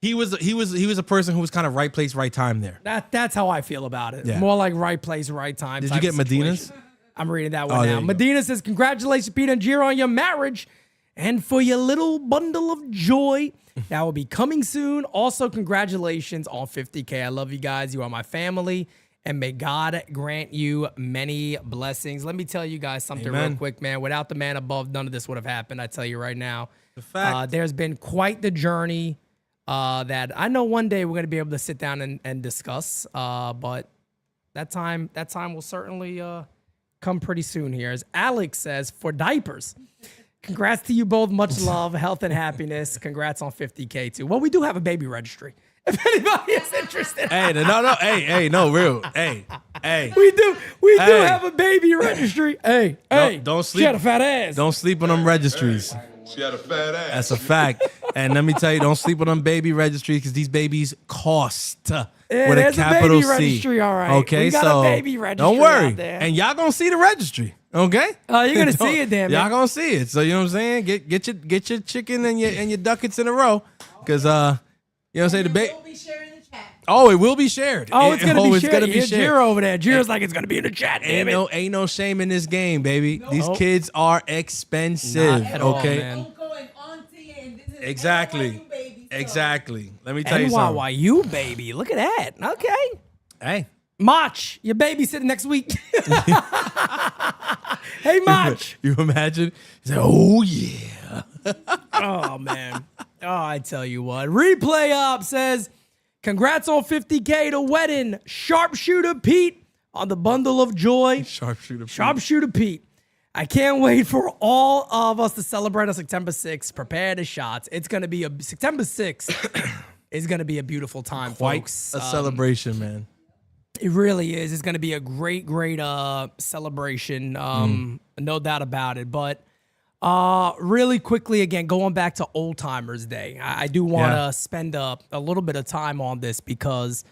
he was a person who was kind of right place, right time there. That's how I feel about it. Yeah. More like right place, right time. Did you get Medina's? I'm reading that one now. Medina says, congratulations, Pete and Jiro, on your marriage and for your little bundle of joy. That will be coming soon. Also, congratulations on $50K. I love you guys. You are my family. And may God grant you many blessings. Let me tell you guys something real quick, man. Without the man above, none of this would have happened. I tell you right now. The fact. There's been quite the journey that I know one day we're going to be able to sit down and discuss. But that time will certainly come pretty soon here. As Alex says, for diapers. Congrats to you both. Much love, health, and happiness. Congrats on $50K too. Well, we do have a baby registry. If anybody is interested. No, real. Hey. We do have a baby registry. Hey. Don't sleep. She had a fat ass. Don't sleep on them registries. She had a fat ass. That's a fact. And let me tell you, don't sleep on them baby registries because these babies cost with a capital C. Registry, all right. Okay, we got a baby registry. Don't worry. Out there. And y'all gonna see the registry. Okay. You're gonna see it, damn it. Y'all gonna see it. So you know what I'm saying? Get your chicken and your ducats in a row, because you know what I'm saying. We'll be sharing the chat. Oh, it will be shared. Oh, it's gonna be shared. Gonna be Here's shared. Jiro over there. Jiro's like, it's gonna be in the chat. Damn it. Ain't no shame in this game, baby. These kids are expensive. Not at all, Okay. man. Uncle and auntie and this is Exactly. NYU baby, so- Exactly. Let me tell you something. NYU, baby. Look at that. Okay. Hey. Mach, your babysitting next week. Hey, Mach. You imagine? He's like, oh yeah. Oh, man. Oh, I tell you what. Replay Up says, congrats on 50K to Wedding. Sharpshooter Pete on the bundle of joy. Sharpshooter. Sharpshooter Pete. I can't wait for all of us to celebrate on September 6th. Prepare the shots. It's going to be September 6th is going to be a beautiful time, Quite folks. a celebration, man. It really is. It's going to be a great, great celebration. No doubt about it. But really quickly, again, going back to Old Timers Day, I do want to spend a little bit of time on this because,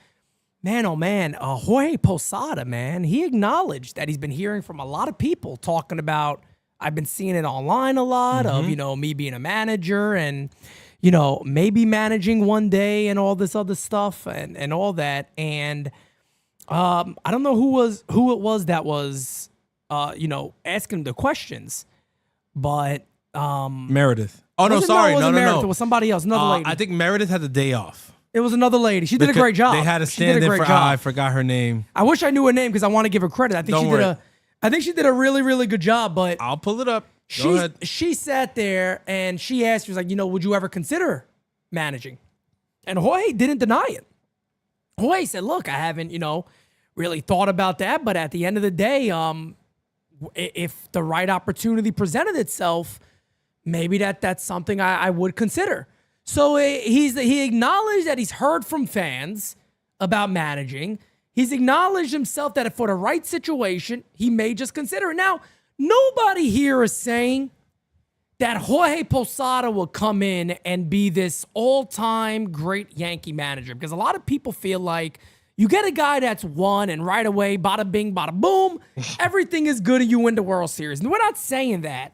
man, oh man, Jorge Posada, man, he acknowledged that he's been hearing from a lot of people talking about, I've been seeing it online a lot of, me being a manager and, maybe managing one day and all this other stuff and all that. And I don't know who it was that was, asking the questions, but Meredith. Oh no, wasn't- sorry, it wasn't no. Meredith, it was somebody else, another lady. I think Meredith had the day off. It was another lady. She did a great job. They had a She did stand in great for. job. I forgot her name. I wish I knew her name because I want to give her credit. I think Don't she worry. did a really, really good job. But I'll pull it up. Go ahead. she sat there and she asked, she was like, would you ever consider managing? And Jorge didn't deny it. Jorge said, look, I haven't, really thought about that. But at the end of the day, if the right opportunity presented itself, maybe that's something I would consider. So he acknowledged that he's heard from fans about managing. He's acknowledged himself that for the right situation, he may just consider it. Now, nobody here is saying that Jorge Posada will come in and be this all-time great Yankee manager because a lot of people feel like you get a guy that's won and right away, bada bing, bada boom, everything is good and you win the World Series. And we're not saying that,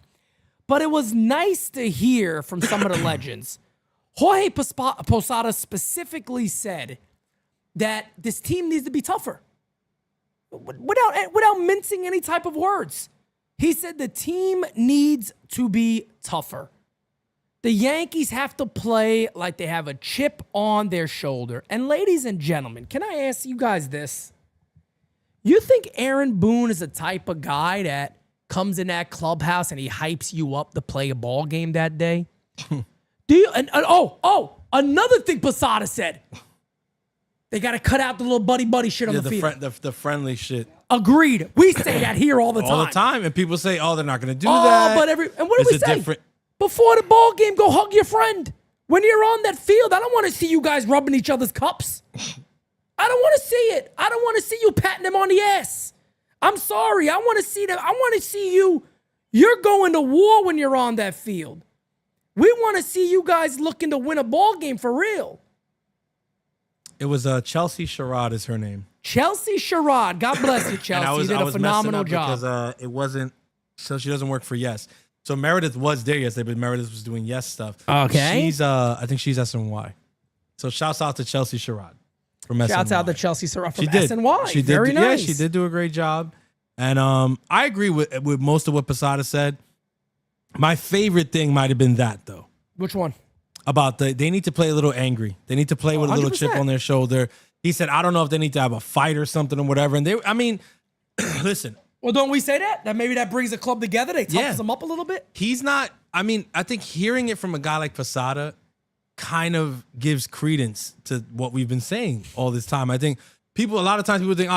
but it was nice to hear from some of the legends. Jorge Posada specifically said that this team needs to be tougher without mincing any type of words. He said the team needs to be tougher. The Yankees have to play like they have a chip on their shoulder. And ladies and gentlemen, can I ask you guys this? You think Aaron Boone is the type of guy that comes in that clubhouse and he hypes you up to play a ball game that day? Do you? Another thing Posada said. They got to cut out the little buddy shit on the field. The friendly shit. Agreed. We say that here all the time. All the time. And people say, oh, they're not going to do that. But and what do we It's a say? different- Before the ball game, go hug your friend. When you're on that field, I don't want to see you guys rubbing each other's cups. I don't want to see it. I don't want to see you patting them on the ass. I'm sorry. I want to see them. I want to see you. You're going to war when you're on that field. We want to see you guys looking to win a ball game for real. It was Chelsea Sherrod is her name. Chelsea Sherrod. God bless you, Chelsea. You did a phenomenal job. Because it wasn't, so she doesn't work for Yes. So Meredith was there yesterday, but Meredith was doing Yes stuff. Okay. She's, I think she's SNY. So shouts out to Chelsea Sherrod from SNY. Shouts out to Chelsea Sherrod from She did. SNY. She did. Very nice. Yeah, she did do a great job. And I agree with most of what Posada said. My favorite thing might have been that, though. Which one? About they need to play a little angry. They need to play with a little chip 100%. on their shoulder. He said, I don't know if they need to have a fight or something or whatever. And listen. Well, don't we say that? That maybe that brings the club together? They toughens them up a little bit? He's not, I think hearing it from a guy like Posada kind of gives credence to what we've been saying all this time. I think a lot of times people think,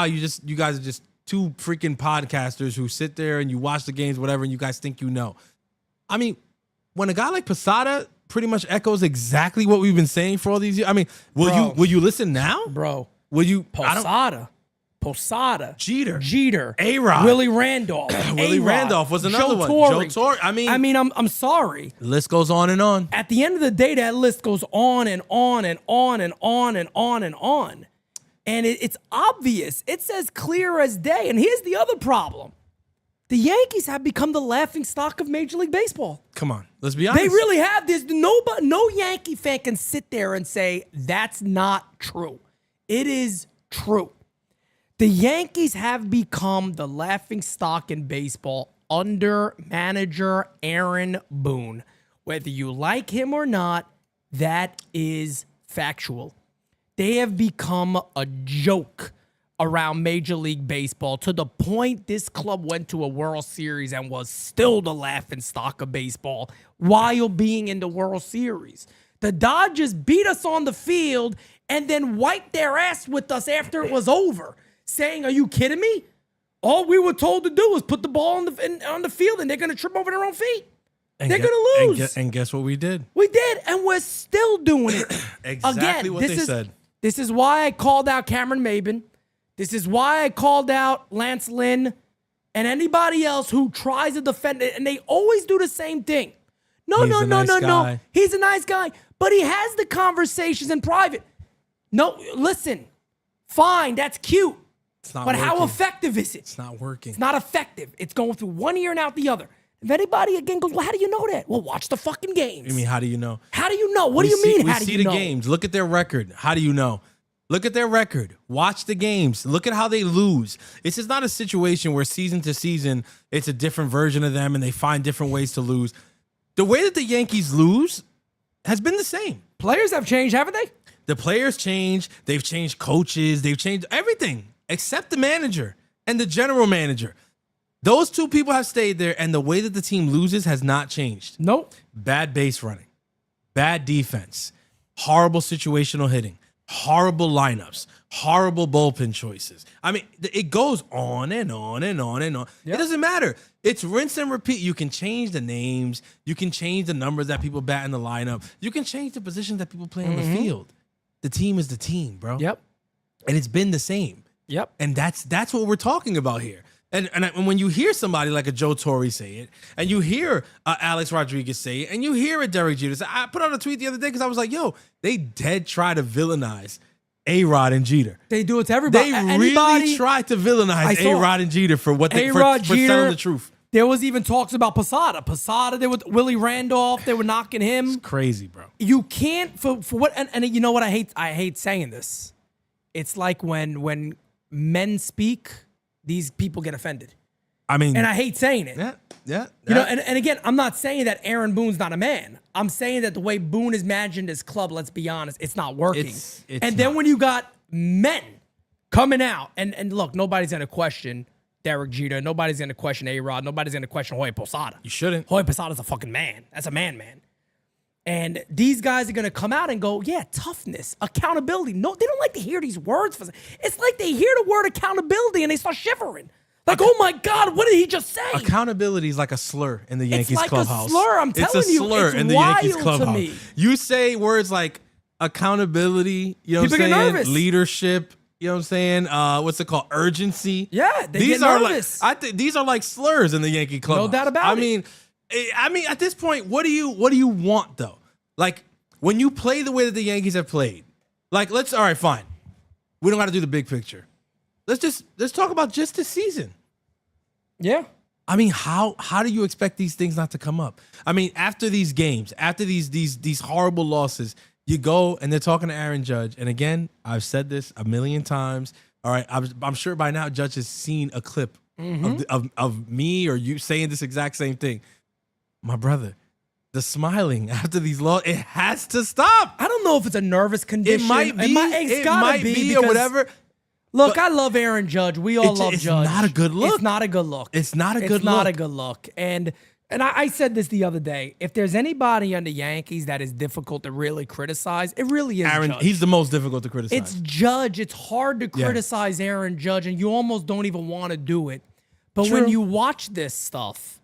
you guys are just two freaking podcasters who sit there and you watch the games, whatever, and you guys think you know. When a guy like Posada pretty much echoes exactly what we've been saying for all these years, will you listen now? Bro. Will you? Posada. Jeter. A-Rod. Willie Randolph. Willie A-Rod, Randolph was another one. Torre. Joe Torre. I'm sorry. The list goes on and on. At the end of the day, that list goes on and on and on and on and on and on. And it's obvious. It's as clear as day. And here's the other problem. The Yankees have become the laughingstock of Major League Baseball. Come on, let's be honest. They really have. There's no Yankee fan can sit there and say that's not true. It is true. The Yankees have become the laughingstock in baseball under manager Aaron Boone. Whether you like him or not, that is factual. They have become a joke around Major League Baseball to the point this club went to a World Series and was still the laughingstock of baseball while being in the World Series. The Dodgers beat us on the field and then wiped their ass with us after it was over, saying, "Are you kidding me? All we were told to do was put the ball on the field and they're going to trip over their own feet. They're going to lose." And guess what we did? We did, and we're still doing it. Exactly what they said. This is why I called out Cameron Maben. This is why I called out Lance Lynn and anybody else who tries to defend it, and they always do the same thing. No. He's a nice guy, but he has the conversations in private. No, listen, fine, that's cute. It's not but working. how effective is it? It's not working. It's not effective. It's going through one ear and out the other. If anybody again goes, well, how do you know that? Well, watch the fucking games. You mean, how do you know? How do you know? What do you mean, how do you know? We see the games. Look at their record. How do you know? Look at their record. Watch the games. Look at how they lose. This is not a situation where season to season, it's a different version of them and they find different ways to lose. The way that the Yankees lose has been the same. Players have changed, haven't they? The players change. They've changed coaches. They've changed everything except the manager and the general manager. Those two people have stayed there, and the way that the team loses has not changed. Nope. Bad base running, bad defense, horrible situational hitting, horrible lineups, horrible bullpen choices. I mean, it goes on and on and on and on. Yep. It doesn't matter. It's rinse and repeat. You can change the names. You can change the numbers that people bat in the lineup. You can change the positions that people play on the field. The team is the team, bro. Yep. And it's been the same. Yep. And that's what we're talking about here. And when you hear somebody like a Joe Torre say it, and you hear Alex Rodriguez say it, and you hear a Derek Jeter say, I put out a tweet the other day because I was like, yo, they dead try to villainize A-Rod and Jeter. They do it to everybody. They really try to villainize A-Rod and Jeter for what they for telling the truth. There was even talks about Posada. They were Willie Randolph. They were knocking him. It's crazy, bro. You can't for what and you know what I hate saying this. It's like when men speak, these people get offended. I mean, and I hate saying it. Yeah. You know, and again, I'm not saying that Aaron Boone's not a man. I'm saying that the way Boone is managing this club, let's be honest, it's not working. It's and then when you got men coming out, and look, nobody's going to question Derek Jeter. Nobody's going to question A-Rod. Nobody's going to question Jorge Posada. You shouldn't. Jorge Posada's a fucking man. That's a man. And these guys are going to come out and go, yeah, toughness, accountability. No, they don't like to hear these words. It's like they hear the word accountability and they start shivering. Like, oh my God, what did he just say? Accountability is like a slur in the Yankees clubhouse. It's like a slur, I'm telling you. It's a slur in the Yankees clubhouse. Me. You say words like accountability, you know what I'm saying? Nervous. Leadership, you know what I'm saying? What's it called? Urgency. Yeah, they get nervous. I think these are like slurs in the Yankee clubhouse. No doubt about it. I mean, at this point, what do you want though? Like when you play the way that the Yankees have played, like all right, fine. We don't got to do the big picture. Let's talk about just this season. Yeah. I mean, how do you expect these things not to come up? I mean, after these games, after these horrible losses, you go and they're talking to Aaron Judge. And again, I've said this a million times. All right, I'm sure by now Judge has seen a clip of me or you saying this exact same thing. My brother, the smiling after these losses, it has to stop. I don't know if it's a nervous condition. It might be. It's gotta be or whatever. Look, I love Aaron Judge. We all love Judge. It's not a good look. It's not a good look. It's not a good look. It's not a good look. And I said this the other day. If there's anybody on the Yankees that is difficult to really criticize, it really is Aaron. Judge. He's the most difficult to criticize. It's Judge. It's hard to criticize Aaron Judge, and you almost don't even want to do it. But when you watch this stuff,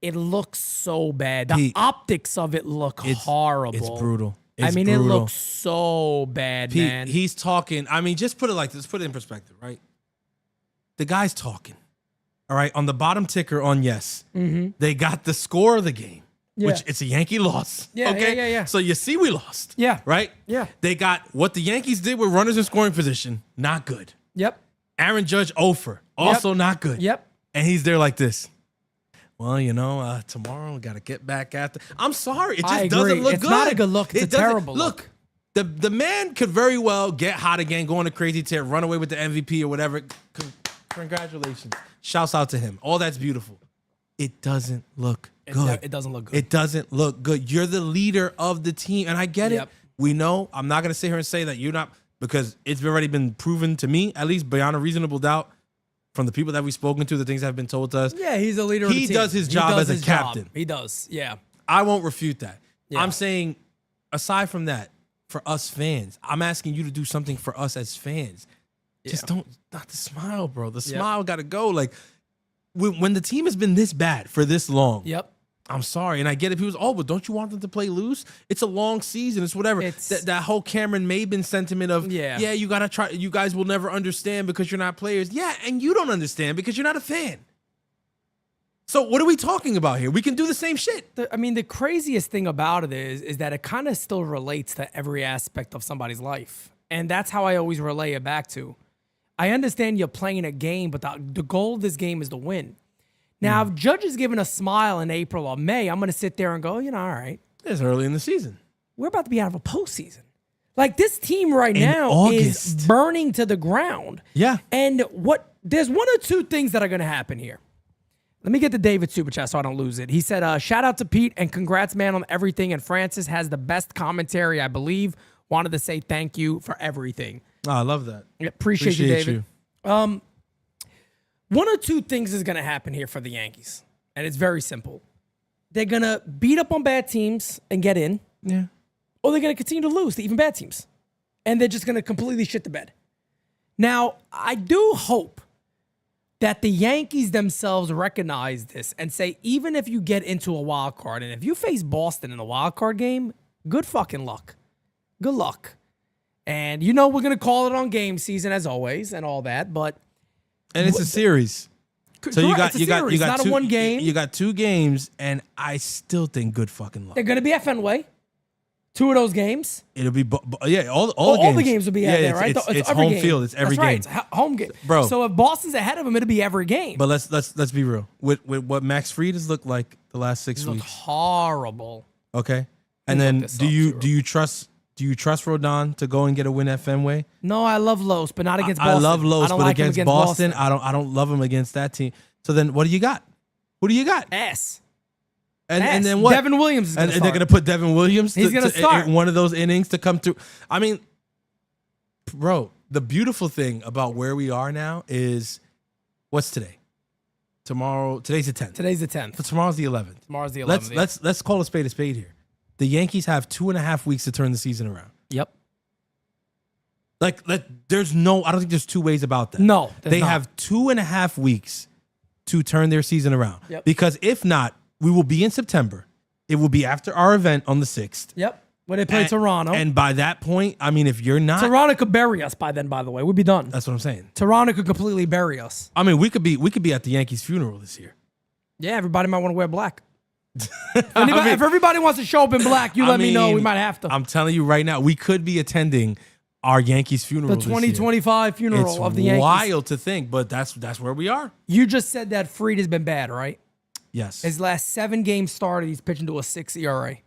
it looks so bad. The optics of it look horrible. It's brutal. It looks so bad, man. He's talking. I mean, just put it like this. Put it in perspective, right? The guy's talking. All right, on the bottom ticker on Yes, they got the score of the game, which it's a Yankee loss. Yeah, okay? yeah. So you see we lost. Yeah. Right? Yeah. They got what the Yankees did with runners in scoring position, not good. Yep. Aaron Judge, over, also not good. Yep. And he's there like this. Well, tomorrow we got to get back after. I'm sorry. It just doesn't look good. It's not a good look. It's a terrible look. The man could very well get hot again, go on a crazy tear, run away with the MVP or whatever. Congratulations. Shouts out to him. All that's beautiful. It doesn't look good. It doesn't look good. It doesn't look good. You're the leader of the team. And I get it. We know. I'm not going to sit here and say that you're not, because it's already been proven to me, at least beyond a reasonable doubt, from the people that we've spoken to, the things that have been told to us. Yeah, he's a leader of the team. He does his job as a captain. He does, yeah. I won't refute that. Yeah. I'm saying, aside from that, for us fans, I'm asking you to do something for us as fans. Just not the smile, bro. The smile got to go. Like, when the team has been this bad for this long, I'm sorry. And I get it. People but don't you want them to play loose? It's a long season. It's whatever. That whole Cameron Maben sentiment of, you got to try. You guys will never understand because you're not players. Yeah, and you don't understand because you're not a fan. So what are we talking about here? We can do the same shit. The craziest thing about it is that it kind of still relates to every aspect of somebody's life. And that's how I always relay it back to. I understand you're playing a game, but the goal of this game is to win. Now, if Judge is giving a smile in April or May, I'm going to sit there and go, all right. It's early in the season. We're about to be out of a postseason. Like, this team right now is burning to the ground. Yeah. And there's one or two things that are going to happen here. Let me get to David Super Chat so I don't lose it. He said, shout out to Pete and congrats, man, on everything. And Francis has the best commentary, I believe. Wanted to say thank you for everything. Oh, I love that. Appreciate you, David. One or two things is going to happen here for the Yankees. And it's very simple. They're going to beat up on bad teams and get in. Yeah. Or they're going to continue to lose to even bad teams. And they're just going to completely shit the bed. Now, I do hope that the Yankees themselves recognize this and say, even if you get into a wild card, and if you face Boston in a wild card game, good fucking luck. Good luck. And we're going to call it on game season as always and all that, but... And it's a series. So you got not two, a one game. You got 2 games, and I still think good fucking luck. They're going to be at Fenway. 2 of those games. It'll be all games. All the games will be out there, right? It's home game. field. It's every That's game. Right. It's home game, bro. So if Boston's ahead of them, it'll be every game. But let's be real. With what Max Fried has looked like the last 6 weeks, horrible. Okay, and then do you trust Rodon to go and get a win at Fenway? No, I love Los, but not against Boston. I love Los, but like against Boston, I don't love him against that team. So then, what do you got? Who do you got? Ass. And then what? Devin Williams is going to start. They're going to put Devin Williams He's going to start. In one of those innings to come through. I mean, bro, the beautiful thing about where we are now is, what's today? Today's the 10th. Today's the 10th. But tomorrow's the 11th. Tomorrow's the 11th. Let's call a spade here. The Yankees have 2.5 weeks to turn the season around. Yep. I don't think there's 2 ways about that. No, they have 2.5 weeks to turn their season around. Yep. Because if not, we will be in September. It will be after our event on the 6th. Yep. When they play Toronto. And by that point, I mean, if you're not... Toronto could bury us by then, by the way. We'd be done. That's what I'm saying. Toronto could completely bury us. I mean, we could be at the Yankees' funeral this year. Yeah, everybody might want to wear black. If everybody wants to show up in black, let me know. We might have to. I'm telling you right now, we could be attending our Yankees funeral. The 2025 funeral of the Yankees. It's wild to think, but that's where we are. You just said that Fried has been bad, right? Yes. His last 7 games started, he's pitching to a 6 ERA.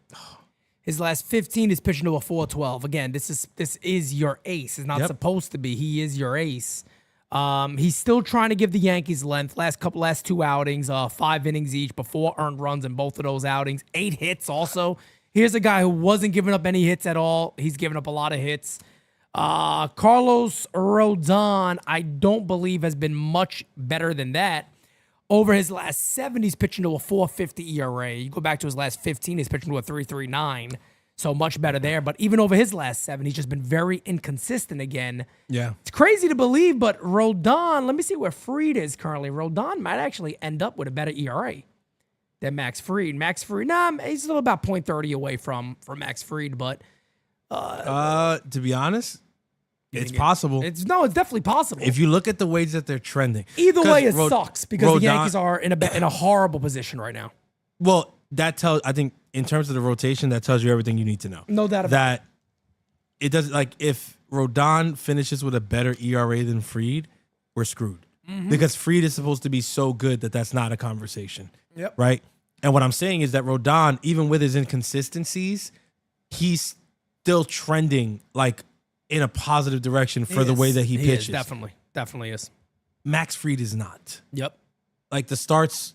His last 15 is pitching to a 4.12. Again, this is your ace. It's not supposed to be. He is your ace. He's still trying to give the Yankees length. Last 2 outings, 5 innings each, before earned runs in both of those outings. 8 hits also. Here's a guy who wasn't giving up any hits at all. He's given up a lot of hits. Carlos Rodon, I don't believe has been much better than that. Over his last 7, he's pitching to a 4.50 ERA. You go back to his last 15, he's pitching to a 3.39. So much better there. But even over his last 7, he's just been very inconsistent again. Yeah. It's crazy to believe, but Rodon, let me see where Fried is currently. Rodon might actually end up with a better ERA than Max Fried. Max Fried, he's still about 0.30 away from Max Fried, but... to be honest, it's possible. It's definitely possible. If you look at the ways that they're trending. Either way, it sucks because the Yankees are in a horrible position right now. Well, I think in terms of the rotation, that tells you everything you need to know. No doubt about that. It does, like, if Rodon finishes with a better ERA than Fried, we're screwed. Mm-hmm. Because Fried is supposed to be so good that that's not a conversation. Yep. Right? And what I'm saying is that Rodon, even with his inconsistencies, he's still trending like in a positive direction for the way that he pitches. Definitely is. Max Fried is not. Yep, Like the starts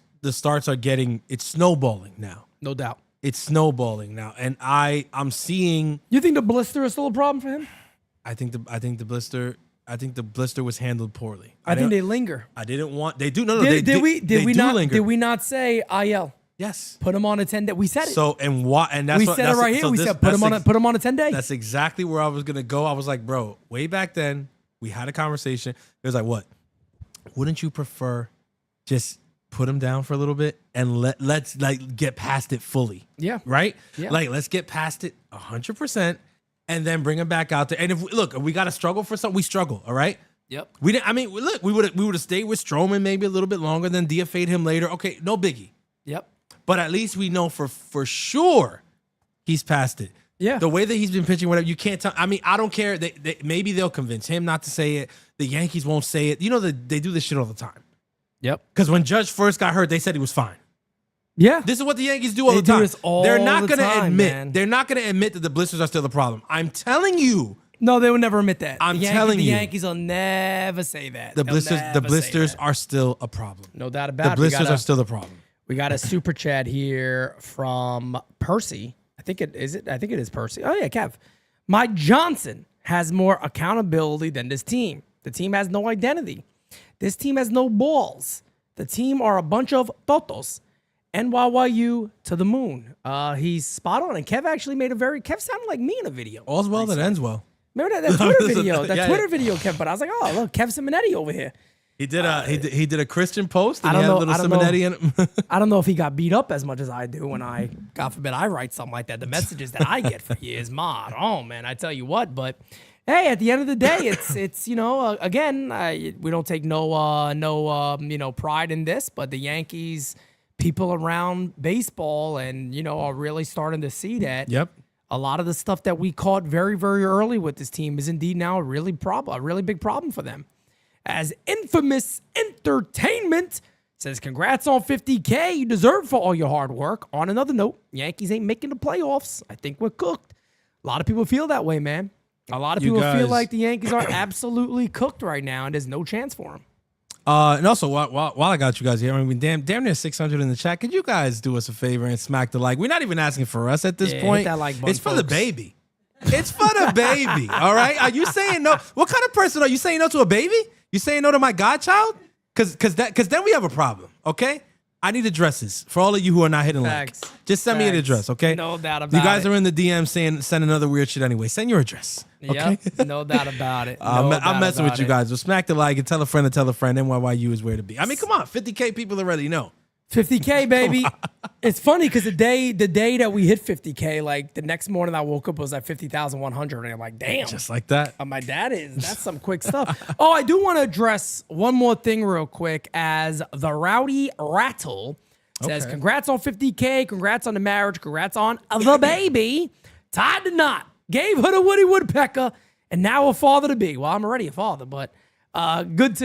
are getting, it's snowballing now. no doubt. It's snowballing now, and I'm seeing. You think the blister is still a problem for him? I think the blister was handled poorly. I think they linger. I didn't want. They do. No, Did we not? linger. Did we not say IL? Yes. Put him on a 10-day. We said it. So and what? And that's we what, said it that's, right here. so We this- said put him on a 10-day. That's exactly where I was gonna go. I was like, bro, way back then we had a conversation. It was like, what? Wouldn't you prefer just put him down for a little bit and let's like get past it fully? Yeah. Right. Yeah. Like let's get past it 100% and then bring him back out there. And if we got to struggle for something, we struggle. All right. Yep. We didn't. I mean, look, we would have stayed with Stroman maybe a little bit longer, then DFA'd him later. Okay, no biggie. Yep. But at least we know for sure he's past it. Yeah. The way that he's been pitching, whatever, you can't tell. I mean, I don't care. Maybe they'll convince him not to say it. The Yankees won't say it. You know that they do this shit all the time. Yep. Because when Judge first got hurt, they said he was fine. Yeah. This is what the Yankees do all They the time. do this all They're not the gonna time, admit. man. They're not gonna admit that the blisters are still the problem. I'm telling you, No, they would never admit that. I'm telling the you. Yankees will never say that. the They'll blisters. The never say blisters that. are still a problem. No doubt about The it. blisters are still the problem. We got a super chat here from Percy. I think it is Percy. Oh yeah, Kev. Mike Johnson has more accountability than this team. The team has no identity. This team has no balls. The team are a bunch of totos. NYYU to the moon. He's spot on. And Kev actually made Kev sounded like me in a video. All's well that ends well. Remember that Twitter video? Yeah, Twitter yeah. video Kev. But I was like, oh look, Kev Simonetti over here. He did he did a Christian post and I he don't had a know- little I don't know. Simonetti in it. I don't know if he got beat up as much as I do when God forbid, I write something like that. The messages that I get for years, mod. Oh man, I tell you what. But hey, at the end of the day, it's again, we don't take no pride in this, but the Yankees, people around baseball, and are really starting to see that. Yep. A lot of the stuff that we caught very, very early with this team is indeed now a really big problem for them. As Infamous Entertainment says, congrats on 50K. You deserve for all your hard work. On another note, Yankees ain't making the playoffs. I think we're cooked. A lot of people feel that way, man. A lot of You people feel guys- like the Yankees are absolutely cooked right now, and there's no chance for them. And also, while I got you guys here, I mean, damn near 600 in the chat. Could you guys do us a favor and smack the like? We're not even asking for us at this Yeah, point. hit that like button, It's for the folks. baby. It's for the baby. All right? Are you saying no? What kind of person are you saying no to a baby? You saying no to my godchild? Because then we have a problem. Okay? I need addresses for all of you who are not hitting Facts. like. Just send me an Facts. address, okay? No doubt You about guys it. are in the DM send another weird shit anyway. Send your address. Okay? Yep, no doubt about it. I'm No doubt messing with about you it. guys. So smack the like and tell a friend to tell a friend. NYYU is where to be. I mean, come on, 50K people already know. 50K, baby. It's funny because the day that we hit 50K, like the next morning I woke up, it was like 50,100. And I'm like, damn. Just like that. My dad that's some quick stuff. Oh, I do want to address one more thing real quick as the Rowdy Rattle says, Okay. congrats on 50K, congrats on the marriage, congrats on the baby. Tied the knot, gave her the Woody Woodpecker, and now a father to be. Well, I'm already a father, but good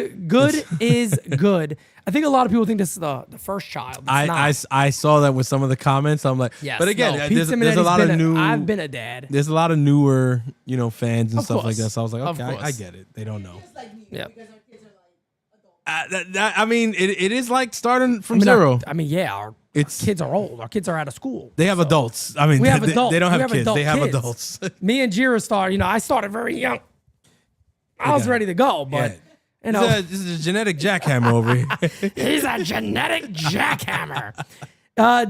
is good. I think a lot of people think this is the first child. It's not. I saw that with some of the comments. I'm like, Yes, but again, no, Pete there's a Simonetti's lot of new. I've been a dad. There's a lot of newer, fans and Of stuff like course. that. So I was like, Of okay, I course. get it. They don't know. Just like me, Yeah. because our kids are like adults. I mean, it is like starting from zero. Our kids are old. Our kids are out of school. They have adults. I mean, We have they adults. don't We have kids. adult They have kids. adults. Me and Jira started. I started very young. I was Okay. ready to go, but This is a genetic jackhammer over here. he's a genetic jackhammer.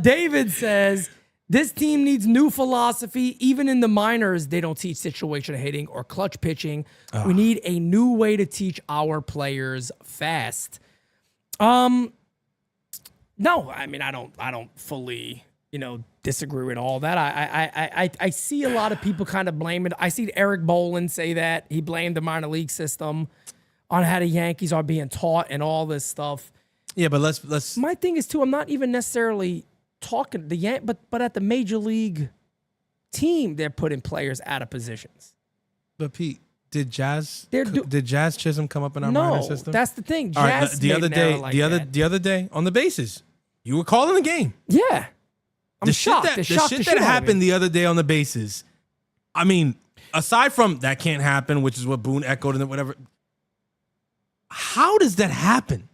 David says, this team needs new philosophy. Even in the minors, they don't teach situational hitting or clutch pitching. We need a new way to teach our players fast. No, I mean, I don't fully, disagree with all that. I see a lot of people kind of blame it. I see Eric Boland say that he blamed the minor league system on how the Yankees are being taught and all this stuff. Yeah, but let's. My thing is too, I'm not even necessarily talking but at the major league team, they're putting players out of positions. But Pete, did Jazz They're Chisholm come up in our minor No, system? that's the thing. All right, Jazz the made other an day, error like the that. other day on the bases, you were calling the game. Yeah. I'm The shocked. shit They're that shocked the the shit that shit out of me. happened the other day on the bases, I mean, aside from that can't happen, which is what Boone echoed and whatever. How does that happen?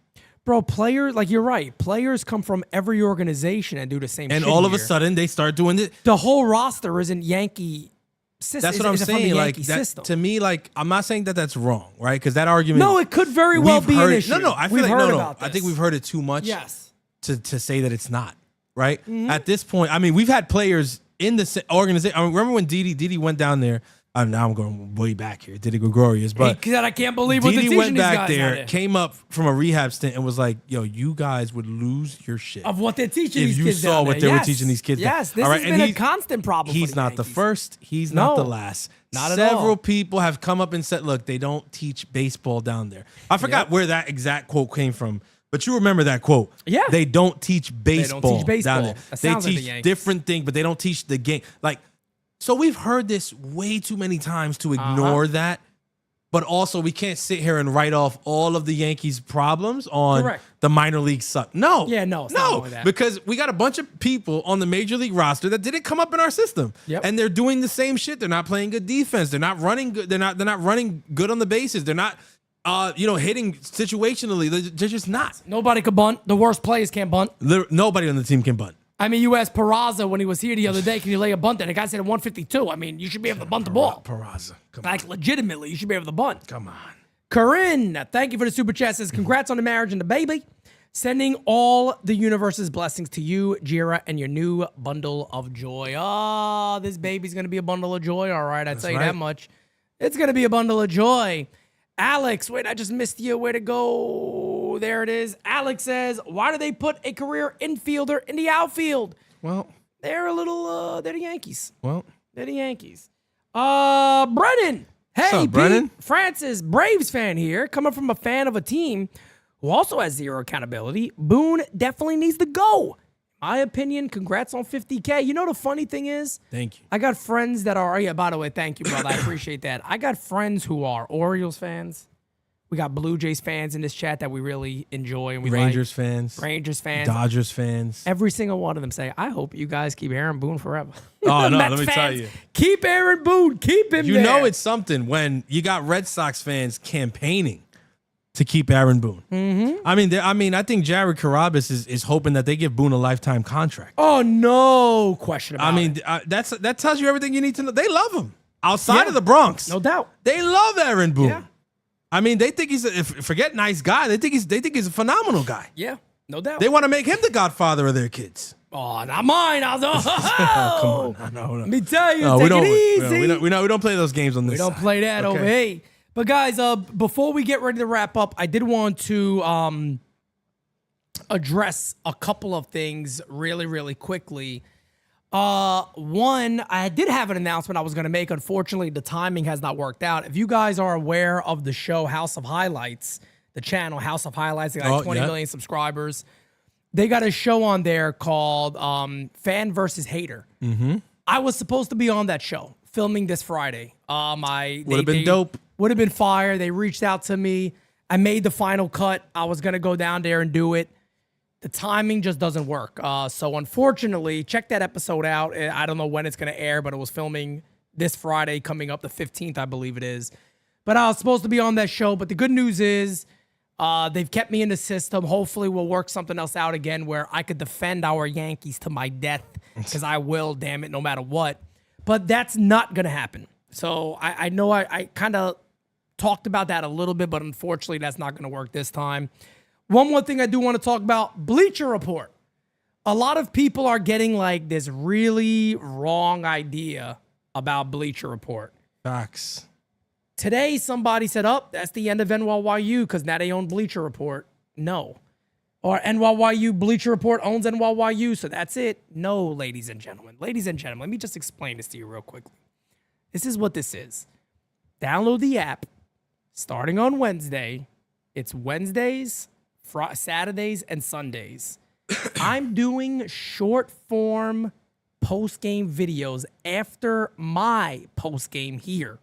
Bro, players, like you're right. Players come from every organization and do the same shit. And all of a here. sudden they start doing it. The whole roster isn't Yankee system. That's what I'm saying. Like that, to me, like I'm not saying that that's wrong, right? Because that argument. No, it could very well be an issue. No, I feel we've like heard no. about this. I think we've heard it too much. Yes. To say that it's not right at this point. I mean, we've had players in the organization. I remember when Didi went down there. Now I'm going way back here. Didi Gregorius, but he said, I can't believe what Didi the went back guys there, came up from a rehab stint, and was like, "Yo, you guys would lose your shit of what they're teaching if these you kids saw down what there. they were teaching these kids." Yes, this All has right, been a constant problem. He's for the not the Yankees. first. He's not the last. Not at Several all. people have come up and said, "Look, they don't teach baseball down there." I forgot where that exact quote came from. But you remember that quote. Yeah. They don't teach baseball, down there. That They sounds like the teach Yankees. different things, but they don't teach the game. Like, so we've heard this way too many times to ignore that. But also, we can't sit here and write off all of the Yankees' problems on the minor league suck. No. Yeah, no, it's not only that. Because we got a bunch of people on the major league roster that didn't come up in our system. Yep. And they're doing the same shit. They're not playing good defense. They're not running good. They're not running good on the bases. They're not hitting situationally. They're just not. Nobody could bunt. The worst players can't bunt. Nobody on the team can bunt. I mean, you asked Peraza when he was here the other day, can you lay a bunt? And the guy said at 152. I mean, you should be able to bunt the ball. Peraza. Like, legitimately, you should be able to bunt. Come on. Corinne, thank you for the super chat. Says, congrats on the marriage and the baby. Sending all the universe's blessings to you, Jira, and your new bundle of joy. Oh, this baby's going to be a bundle of joy. All right, I'll tell you that much. It's going to be a bundle of joy. Alex, wait, I just missed you. Way to go. There it is. Alex says, why do they put a career infielder in the outfield? Well, They're they're the Yankees. well. They're the Yankees. Brennan. Hey, What's up, Brennan? Francis, Braves fan here, coming from a fan of a team who also has zero accountability. Boone definitely needs to go. My opinion, congrats on 50K. You know the funny thing is? Thank you. I got friends that are, by the way, thank you, brother. I appreciate that. I got friends who are Orioles fans. We got Blue Jays fans in this chat that we really enjoy. And we Rangers fans. Rangers fans. Dodgers fans. Every single one of them say, I hope you guys keep Aaron Boone forever. Oh, no, Mets let me tell fans, you. Keep Aaron Boone. Keep him You there. know it's something when you got Red Sox fans campaigning to keep Aaron Boone. Mm-hmm. I think Jared Carabas is hoping that they give Boone a lifetime contract. Oh, no question about it. That tells you everything you need to know. They love him outside of the Bronx. No doubt. They love Aaron Boone. Yeah. I mean, they think forget nice guy. They think he's a phenomenal guy. Yeah, no doubt. They want to make him the godfather of their kids. Oh, not mine. Come on, no. Let me tell you, No, take it easy. we don't play those games on this. We don't side. play that over here. But guys, before we get ready to wrap up, I did want to address a couple of things really, really quickly. One, I did have an announcement I was going to make. Unfortunately, the timing has not worked out. If you guys are aware of the show House of Highlights, the channel House of Highlights, they got like 20 million subscribers. They got a show on there called Fan versus Hater. Mm-hmm. I was supposed to be on that show, filming this Friday. Would have been dope. Would have been fire. They reached out to me. I made the final cut. I was going to go down there and do it. The timing just doesn't work. So unfortunately, check that episode out. I don't know when it's going to air, but it was filming this Friday coming up, the 15th, I believe it is. But I was supposed to be on that show. But the good news is they've kept me in the system. Hopefully we'll work something else out again where I could defend our Yankees to my death, because I will, damn it, no matter what. But that's not going to happen. So I know I kind of talked about that a little bit, but unfortunately that's not going to work this time. One more thing I do want to talk about, Bleacher Report. A lot of people are getting like this really wrong idea about Bleacher Report. Facts. Today, somebody said, that's the end of NYYU because now they own Bleacher Report. No. Or NYYU, Bleacher Report owns NYYU, so that's it. No, ladies and gentlemen. Ladies and gentlemen, let me just explain this to you real quickly. This is what this is. Download the app starting on Wednesday. It's Wednesdays, Saturdays, and Sundays. I'm doing short form post-game videos after my post-game here.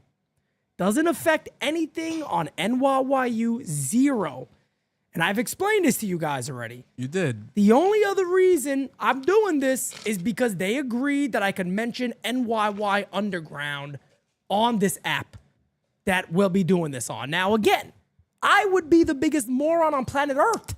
Doesn't affect anything on NYYU, zero. And I've explained this to you guys already. You did. The only other reason I'm doing this is because they agreed that I could mention NYY Underground on this app that we'll be doing this on. Now, again, I would be the biggest moron on planet Earth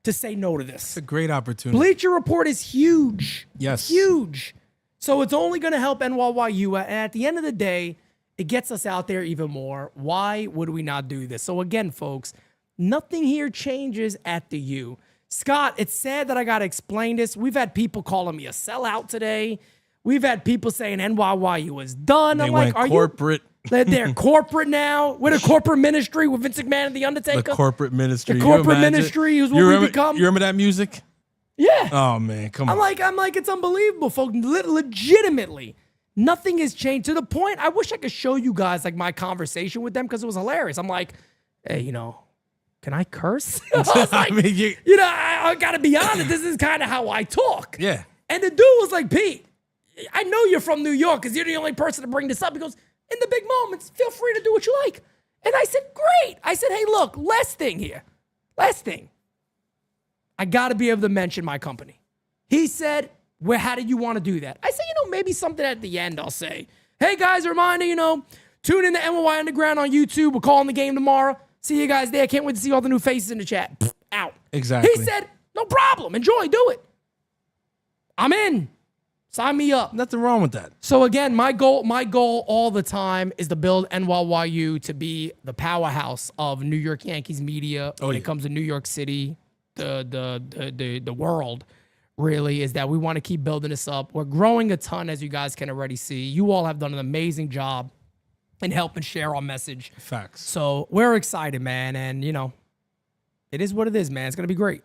to say no to this. It's a great opportunity. Bleacher Report is huge. Yes. Huge. So it's only going to help NYU. And at the end of the day, it gets us out there even more. Why would we not do this? So again, folks, nothing here changes at the U. Scott, it's sad that I got to explain this. We've had people calling me a sellout today. We've had people saying NYU is done. They I'm like, went corporate. They're corporate now. We're the corporate ministry with Vince McMahon and The Undertaker. The corporate ministry. The You corporate imagine? ministry is what You we remember- become. You remember that music? Yeah. Oh man, come I'm on. like, it's unbelievable, folks. Legitimately, nothing has changed to the point. I wish I could show you guys like my conversation with them because it was hilarious. I'm like, hey, can I curse? I was like, I gotta be honest. This is kind of how I talk. Yeah. And the dude was like, Pete, I know you're from New York because you're the only person to bring this up. He goes, in the big moments, feel free to do what you like. And I said, great. I said, hey, look, last thing here. Last thing. I got to be able to mention my company. He said, how did you want to do that? I said, maybe something at the end I'll say. Hey, guys, a reminder, tune in to NY Underground on YouTube. We're calling the game tomorrow. See you guys there. Can't wait to see all the new faces in the chat. Pfft, out. Exactly. He said, no problem. Enjoy. Do it. I'm in. Sign me up. Nothing wrong with that. So again, my goal all the time is to build NYU to be the of New York Yankees media when it comes to New York City, the world. Really is that we want to keep building this up. We're growing a ton, as you guys can already see. You all have done an amazing job in helping share our message. Facts. So we're excited, man, and it is what it is, man. It's gonna be great.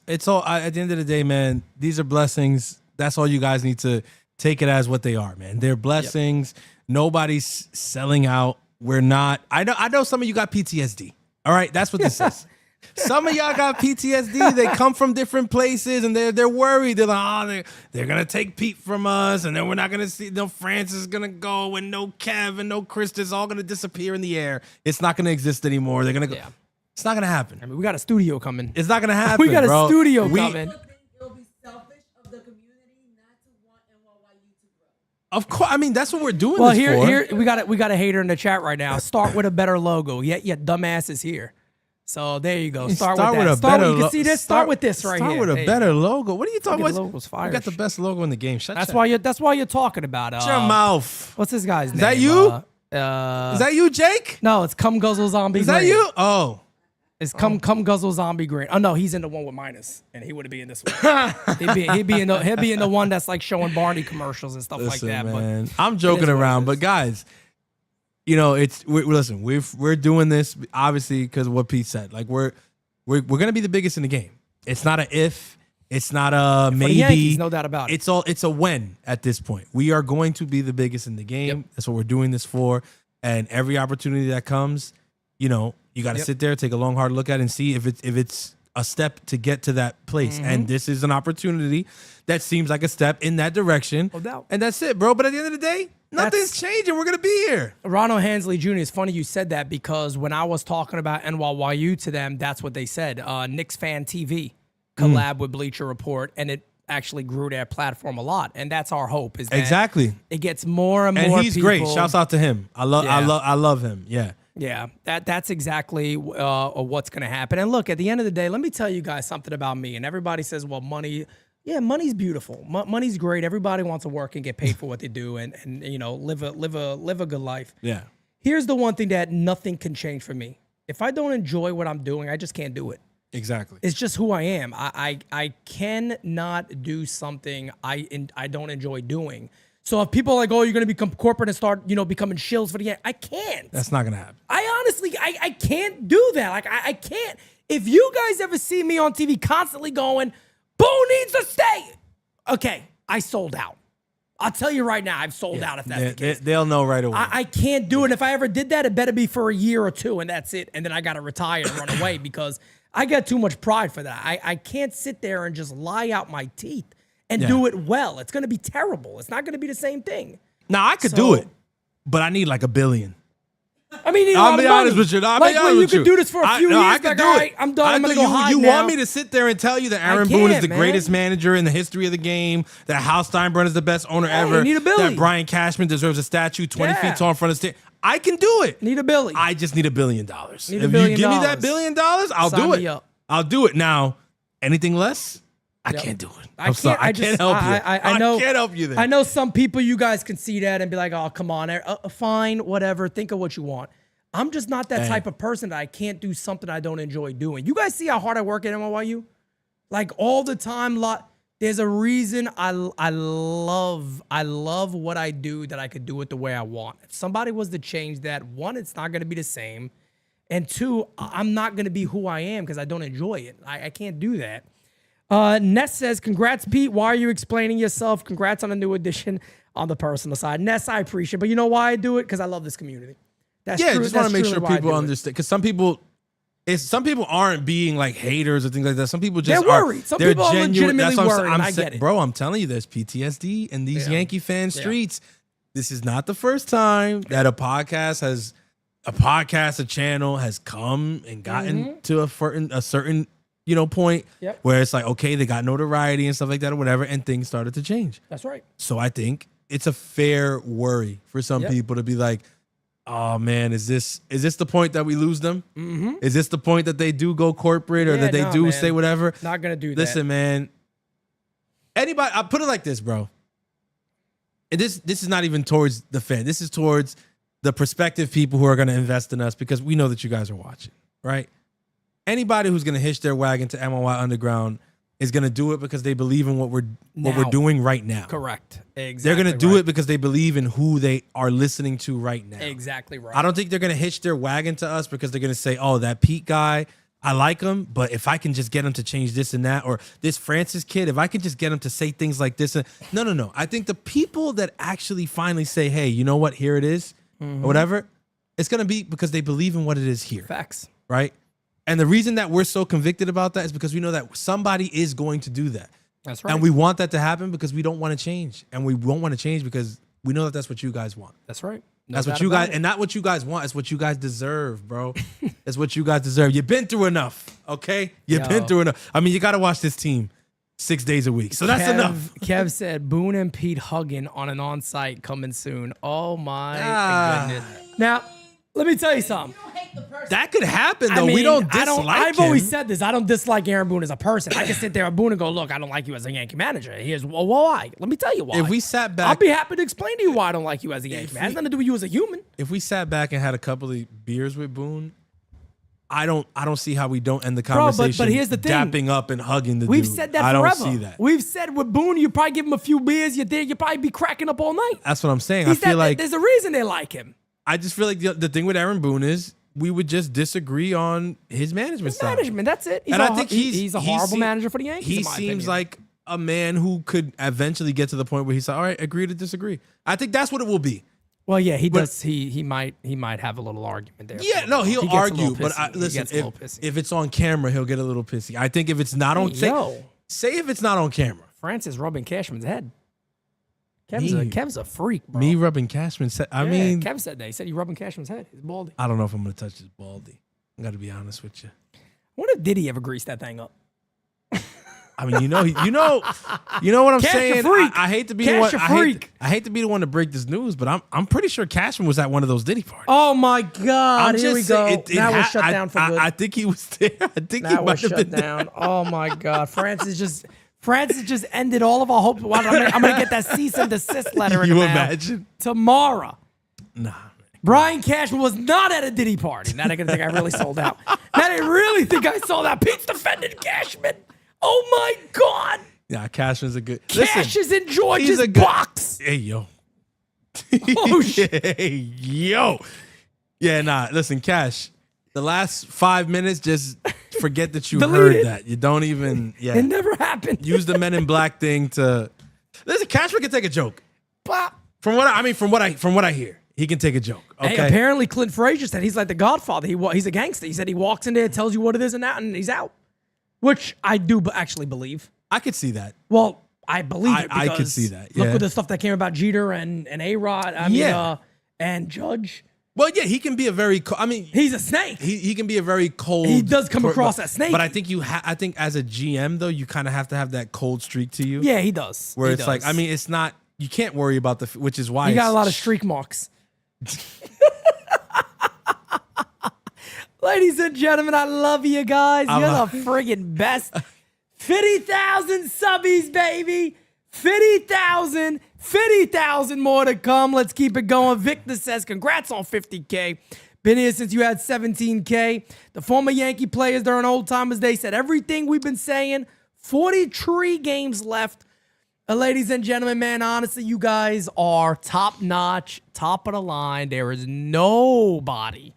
It's all at the end of the day, man. These are blessings. That's all you guys need to take it as what they are, man. They're blessings. Yep. Nobody's selling out. We're not. I know some of you got PTSD. All right, that's what this is. Some of y'all got PTSD. They come from different places and they're worried. They're like, they're gonna take Pete from us, and then we're not gonna see. No, Francis is gonna go, and no Kev and no Chris. It's all gonna disappear in the air. It's not gonna exist anymore. They're gonna go. Yeah. It's not gonna happen. I mean, we got a studio coming. It's not gonna happen. We got a bro. studio coming. It'll be selfish of the community not to want NYU to grow. Of course, I mean that's what we're doing. Well, this for. here we got a hater in the chat right now. Start with a better logo. Yet dumbass is here. So there you go. Start with that. You can see this. Start with this right here. Start with a better logo. What are you talking about? The logo's fire. We got the best logo in the game. That's why you're talking about. Shut your mouth. What's this guy's name? Is that you? Is that you, Jake? No, it's Come Guzzle Zombie. Is that Green. you? Oh. It's Come Guzzle Zombie Green. Oh no, he's in the one with minus, and he would be in this one. he'd be in the one that's like showing Barney commercials and stuff like that. Man, but I'm joking around, but guys, listen, we're doing this obviously because of what Pete said. Like we're gonna be the biggest in the game. It's not a if. It's not a maybe. For the Yankees, no doubt about it. It's a when at this point. We are going to be the biggest in the game. Yep. That's what we're doing this for. And every opportunity that comes, you got to sit there, take a long, hard look at it and see if it's a step to get to that place. Mm-hmm. And this is an opportunity that seems like a step in that direction. No doubt. And that's it, bro. But at the end of the day, nothing's changing. We're going to be here. Ronald Hansley Jr., it's funny you said that because when I was talking about NYU to them, that's what they said. Knicks Fan TV collab with Bleacher Report, and it actually grew their platform a lot. And that's our hope is that exactly it gets more and more people. And he's great. Shouts out to him. I love him. Yeah. Yeah, that's exactly what's going to happen. And look, at the end of the day, let me tell you guys something about me. And everybody says, well, money, money's beautiful. Money's great. Everybody wants to work and get paid for what they do and live a good life. Yeah. Here's the one thing that nothing can change for me. If I don't enjoy what I'm doing, I just can't do it. Exactly. It's just who I am. I cannot do something I don't enjoy doing. So if people are like, oh, you're going to become corporate and start, becoming shills for the Yankees, I can't. That's not going to happen. I honestly, I can't do that. Like, I can't. If you guys ever see me on TV constantly going, Boo needs to stay. Okay, I sold out. I'll tell you right now, I've sold out if that's the case. They'll know right away. I can't do it. If I ever did that, it better be for a year or two, and that's it. And then I got to retire and run away because I got too much pride for that. I can't sit there and just lie out my teeth and do it well. It's going to be terrible. It's not going to be the same thing. Now, I could do it, but I need like $1 billion. I mean, I'll be honest with you. I'll be honest you with could do this for a few years. I could like, do all it. right, I'm done. I'm gonna go hide You now. want me to sit there and tell you that Aaron can't, Boone is the man. greatest manager in the history of the game, that Hal Steinbrenner is the best owner ever, you need a Billy. that Brian Cashman deserves a statue 20 Yeah. feet tall in front of the stage? I can do it. Need a Billy. I just need $1 billion. Need $1 If billion. you give me that $1 billion, I'll Sign do it. me up. I'll do it. Now, anything less, I Yep. can't do it. I I'm sorry. I just- can't help you. I know. can't help you there. I know some people, you guys can see that and be like, oh, come on. Fine, whatever. Think of what you want. I'm just not that type of person that I can't do something I don't enjoy doing. You guys see how hard I work at NYU? Like all the time. There's a reason I love what I do, that I could do it the way I want. If somebody was to change that, one, it's not going to be the same. And two, I'm not going to be who I am because I don't enjoy it. I can't do that. Ness says, congrats, Pete. Why are you explaining yourself? Congrats on a new addition on the personal side. Ness, I appreciate it. But you know why I do it? Because I love this community. That's true. Just want to make That's sure truly why I people do it. understand. Because some people aren't being like haters or things like that. Some people just They're worried. Some they're people are legitimately That's what worried, and I get it. Bro, I'm telling you, there's PTSD in these Yankee fan streets. This is not the first time that a channel has come and gotten to a certain point where it's like, okay, they got notoriety and stuff like that or whatever, and things started to change. That's right. So I think it's a fair worry for some people to be like, oh man, is this the point that we lose them? Mm-hmm. Is this the point that they do go corporate or that they do say whatever? Not gonna do that. Listen, man. Anybody, I put it like this, bro. And this is not even towards the fan. This is towards the prospective people who are going to invest in us because we know that you guys are watching, right? Anybody who's going to hitch their wagon to MLY Underground is going to do it because they believe in what we're doing right now. Correct. Exactly. They're going to do it because they believe in who they are listening to right now. Exactly right. I don't think they're going to hitch their wagon to us because they're going to say, oh, that Pete guy, I like him, but if I can just get him to change this and that, or this Francis kid, if I can just get him to say things like this. No. I think the people that actually finally say, hey, you know what, here it is, or whatever, it's going to be because they believe in what it is here. Facts. Right? And the reason that we're so convicted about that is because we know that somebody is going to do that. That's right. And we want that to happen because we don't want to change. And we won't want to change because we know that that's what you guys want. That's right. That's what you guys, and not what you guys want. It's what you guys deserve, bro. It's what you guys deserve. You've been through enough, okay? You've been through enough. I mean, you got to watch this team 6 days a week. So that's enough. Kev said Boone and Pete hugging on an on-site coming soon. Oh my goodness. Now, let me tell you something. That could happen, though. We don't dislike I've him. always said this. I don't dislike Aaron Boone as a person. I can sit there with Boone and go, look, I don't like you as a Yankee manager. Here's why. Let me tell you why. If we sat back, I'll be happy to explain to you why I don't like you as a Yankee man. It has nothing to do with you as a human. if we sat back and had a couple of beers with Boone, I don't see how we don't end the conversation. but here's the thing. Dapping up and hugging the We've dude. said that I forever. don't see that. We've said with Boone, you probably give him a few beers, you're there, you'd probably be cracking up all night. That's what I'm saying. I feel like there's a reason they like him. I just feel like the thing with Aaron Boone is we would just disagree on his management style. Management, that's it. And I think he's a horrible manager for the Yankees. He in my seems opinion. like a man who could eventually get to the point where he's like, all right, agree to disagree. I think that's what it will be. Well, yeah, he does. He might have a little argument there. Yeah, no, he'll He gets a argue. little But pissy. He listen, gets a little pissy. if it's on camera, he'll get a little pissy. I think if it's not on, say if it's not on camera. Francis rubbing Cashman's head. Kev's a freak, bro. Me rubbing Cashman said. I mean, Kev said that. He said he rubbing Cashman's head. He's baldy. I don't know if I'm gonna touch his baldy. I got to be honest with you. I wonder if Diddy ever greased that thing up. I mean, you know what I'm Cash saying. a freak. I hate to be Cash the one. a freak. I hate to be the one to break this news, but I'm pretty sure Cashman was at one of those Diddy parties. Oh my God! I'm Here we just go. saying, Now we're shut down for good. I think he was there. I think Now he we're might have shut been down. Oh my God! Francis just ended all of our hope. I'm gonna get that cease and desist letter in You the mail imagine? tomorrow. Nah. Brian Cashman was not at a Diddy party. Now they're gonna think I really sold out. Now they really think I sold out. Pete's defended Cashman. Oh my God! Yeah, Cashman's a good. Cash Listen, is in George's he's a good- box. Hey yo. Oh shit! Hey yo. Yeah, nah. Listen, Cash. The last 5 minutes, just forget that you Delete heard it. that. You don't even. Yeah. It never happened. Use the Men in Black thing to. Listen, Cashman can take a joke. Blah. From what I hear, he can take a joke. Okay. Hey, apparently Clint Frazier said he's like the Godfather. He's a gangster. He said he walks in there, tells you what it is, and he's out. Which I do actually believe. I could see that. Well, I believe it because I could see that. Look Yeah. at the stuff that came about Jeter and A-Rod. I mean, and Judge. Well, yeah, he can be a very. I mean, He's a snake. he can be a very cold. He does come across as snake. But I think I think as a GM though, you kind of have to have that cold streak to you. Yeah, he does. Where He it's like, does. I mean, it's not. You can't worry about which is why he got a it's- lot of streak marks. Ladies and gentlemen, I love you guys. You're the friggin' best. 50,000 subbies, baby. 50,000 more to come. Let's keep it going. Victor says, congrats on 50K. Been here since you had 17K. The former Yankee players during Old Timers Day said everything we've been saying. 43 games left. Ladies and gentlemen, man, honestly, you guys are top notch, top of the line. There is nobody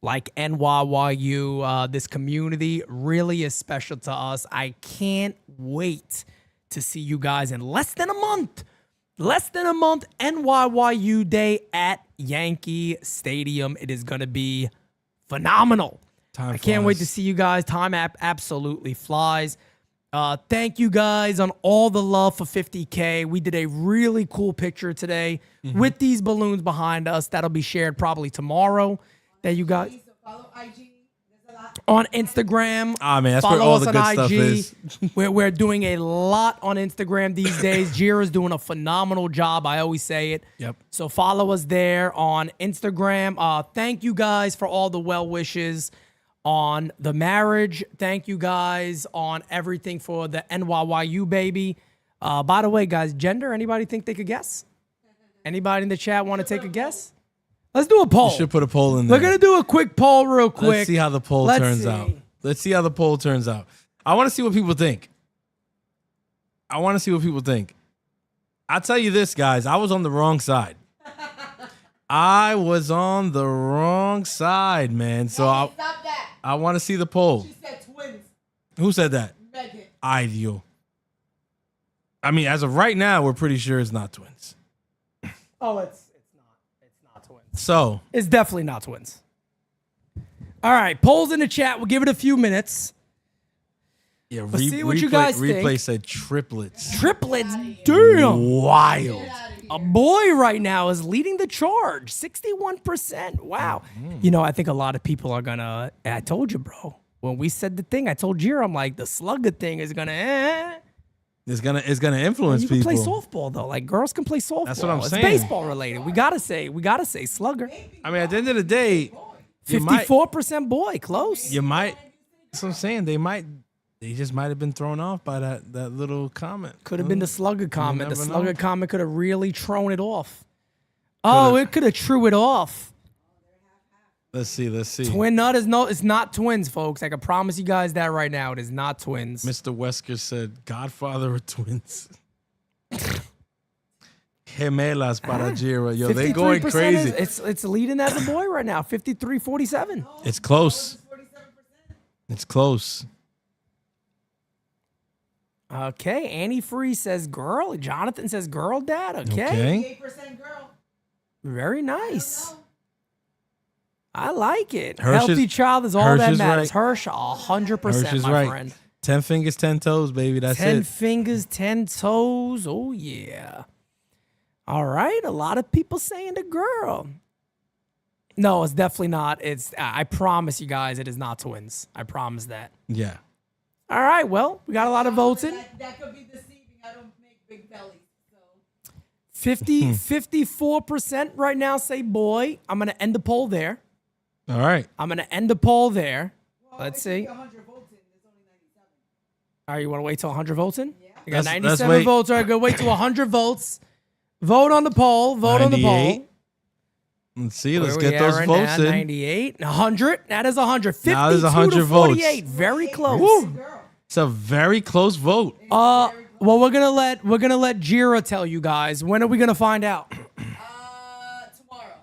like NYYU. This community really is special to us. I can't wait to see you guys in less than a month. NYYU Day at Yankee Stadium. It is going to be phenomenal. I can't wait to see you guys. Time absolutely flies. Thank you guys on all the love for 50K. We did a really cool picture today with these balloons behind us. That'll be shared probably tomorrow. That you guys So follow IG. There's a lot. on Instagram. Ah, man, that's where all the good stuff is. We're doing a lot on Instagram these days. Jira's doing a phenomenal job. I always say it. Yep. So follow us there on Instagram. Thank you guys for all the well wishes on the marriage. Thank you guys on everything for the NYYU baby. By the way, guys, gender, anybody think they could guess? Anybody in the chat want to take a guess? Let's do a poll. You should put a poll in there. We're going to do a quick poll real quick. Let's see how the poll turns out. Let's see how the poll turns out. I want to see what people think. I'll tell you this, guys. I was on the wrong side. Man. So Stop that. I want to see the poll. She said twins. Who said that? Megan. Ideal. I mean, as of right now, we're pretty sure it's not twins. Oh, it's not twins. So It's definitely not twins. All right, polls in the chat. We'll give it a few minutes. yeah, Let's see what you guys think. Replay said triplets. Triplets, damn. Wild. A boy right now is leading the charge, 61%. Wow. You know, I think a lot of people are gonna. I told you, bro. When we said the thing, I told Jira, I'm like, the slugger thing is gonna. It's gonna influence You can people. play softball though. Like girls can play softball. That's what I'm it's saying. baseball related. We gotta say slugger. I mean, at the end of the day, you might. 54% boy, close. You might. That's what I'm saying. They just might have been thrown off by that little comment. Could have been the slugger comment. The never slugger know. comment could have really thrown it off. Oh, it could have threw it off. Let's see. Twin nut it's not twins, folks. I can promise you guys that right now. It is not twins. Mr. Wesker said, "Godfather of twins." Gemelas para Jira. Yo, they going 53% crazy. It's leading as a boy right now. 53-47. It's close. It's close. Okay, Annie Free says girl. Jonathan says girl dad. Okay. 8% girl. Very nice. I like it. Hirsch Healthy is- child is all Hirsch that is matters. right. Hirsch, 100%, Hirsch is my right. friend. 10 fingers, 10 toes, baby. That's 10 it. fingers, 10 toes. Oh, yeah. All right. A lot of people saying the girl. No, it's definitely not. I promise you guys, it is not twins. I promise that. Yeah. All right. Well, we got a lot of votes in. That could be deceiving. I don't make big bellies. So 54% right now say boy. I'm going to end the poll there. All right. Let's see. 100 votes in. There's only 97. All right, you want to wait till 100 votes in? Yeah. You got Let's 97 wait. votes. All right, go wait till 100 votes. Vote on the poll. Vote on the 98. poll. Let's see. Let's Where we get at those right votes now? in. 98. 100. That is 100. 52 Now there's 100 to votes. 48. Very close. Girl. It's a very close vote. Well, we're gonna let Jira tell you guys. When are we gonna find out? Tomorrow.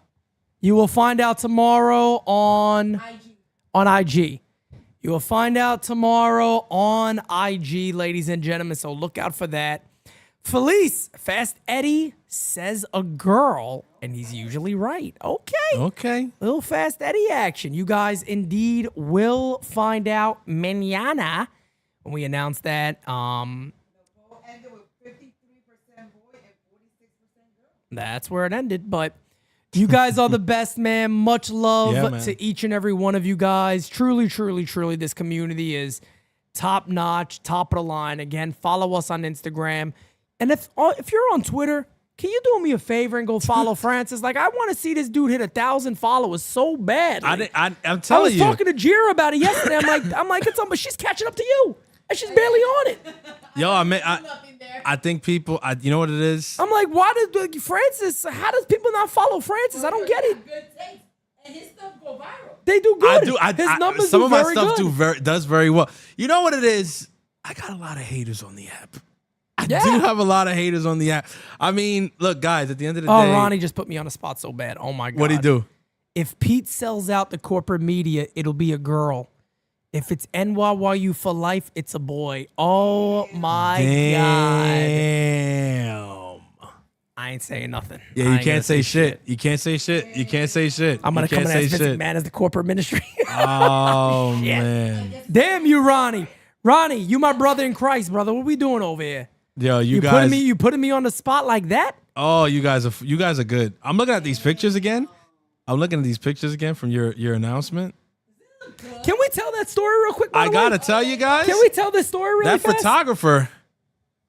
You will find out tomorrow on IG. IG. You will find out tomorrow on IG, ladies and gentlemen. So look out for that. Felice, Fast Eddie says a girl, and he's usually right. Okay. Little Fast Eddie action. You guys indeed will find out mañana when we announce that. Ended with 53% boy and 46% girl. That's where it ended. But You guys are the best, man. Much love Yeah, man. to each and every one of you guys. Truly, truly, truly, this community is top notch, top of the line. Again, follow us on Instagram. And if you're on Twitter, can you do me a favor and go follow Francis? Like, I want to see this dude hit 1,000 followers so bad. I'm I telling was you. talking to Jira about it yesterday. I'm like, it's on, but she's catching up to you, and she's barely on it. Yo, Nothing there. I think people, you know what it is? I'm like, why did Francis? How does people not follow Francis? I don't get it. Good taste. And his stuff go viral. They do good. His numbers some do of my very stuff good. does very well. You know what it is? I got a lot of haters on the app. I Yeah. do have a lot of haters on the app. I mean, look, guys, at the end of the Oh, day, Ronnie just put me on the spot so bad. Oh my god. what'd he do? If Pete sells out the corporate media, it'll be a girl. If it's NYYU for life, it's a boy. Oh my god. Damn. I ain't saying nothing. Yeah, I you ain't gonna can't say shit. You can't say shit. You can't say shit. I'm gonna you come can't in say as Vince shit. McMahon as the corporate ministry. Oh man. Damn you, Ronnie. Ronnie, you my brother in Christ, brother. What we doing over here? Yo, you guys. Putting me on the spot like that? Oh, you guys are good. I'm looking at these pictures again. From your announcement. Can we tell that story real quick? by I the gotta way? tell you guys. Can we tell this story really that fast? photographer?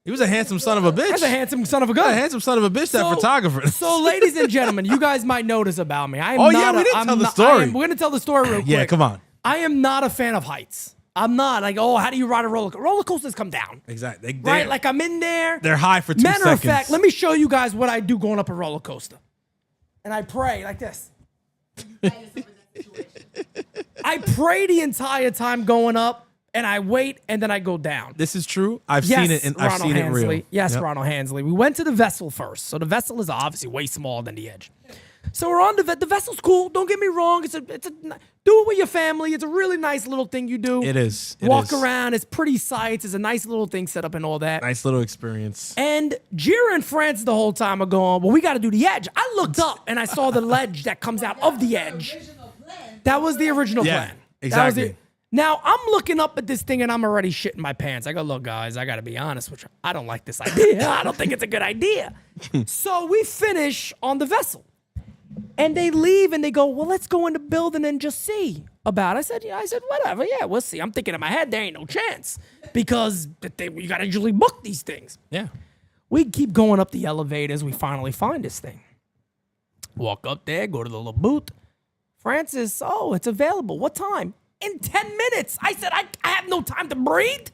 He was a handsome son of a bitch. That's a handsome son of a A gun. handsome son of a bitch. That photographer. So, ladies and gentlemen, you guys might know this about me. I am Oh, not yeah, we didn't I'm tell the not- story. we're gonna tell the story real quick. Yeah, come on. I am not a fan of heights. I'm not like, oh, how do you ride a roller coaster? Roller coasters come down, Exactly. right? Like I'm in there. They're high for 2 Matter seconds. of fact, let me show you guys what I do going up a roller coaster. And I pray like this. I pray the entire time going up, and I wait, and then I go down. This is true. I've Yes, seen it. I've Ronald seen it Hansley. real. Yes, Yep. Ronald Hansley. We went to the vessel first. So the vessel is obviously way smaller than the edge. So we're on the vessel's cool. Don't get me wrong. It's a do it with your family. It's a really nice little thing you do. It is. It Walk is. around. It's pretty sights. It's a nice little thing set up and all that. Nice little experience. And Jira and Francis the whole time are going, well, we got to do the edge. I looked up and I saw the ledge that comes out of the edge. Original plan. That was the original Yeah, plan. exactly. That was it. Now, I'm looking up at this thing and I'm already shitting my pants. I go, look, guys, I got to be honest with you. I don't like this idea. I don't think it's a good idea. So we finish on the vessel. And they leave and they go, well, let's go in the building and just see about it. I said, whatever. Yeah, we'll see. I'm thinking in my head, there ain't no chance because you got to usually book these things. Yeah. We keep going up the elevators. We finally find this thing. Walk up there, go to the little booth. Francis, oh, it's available. What time? In 10 minutes. I said, I have no time to breathe.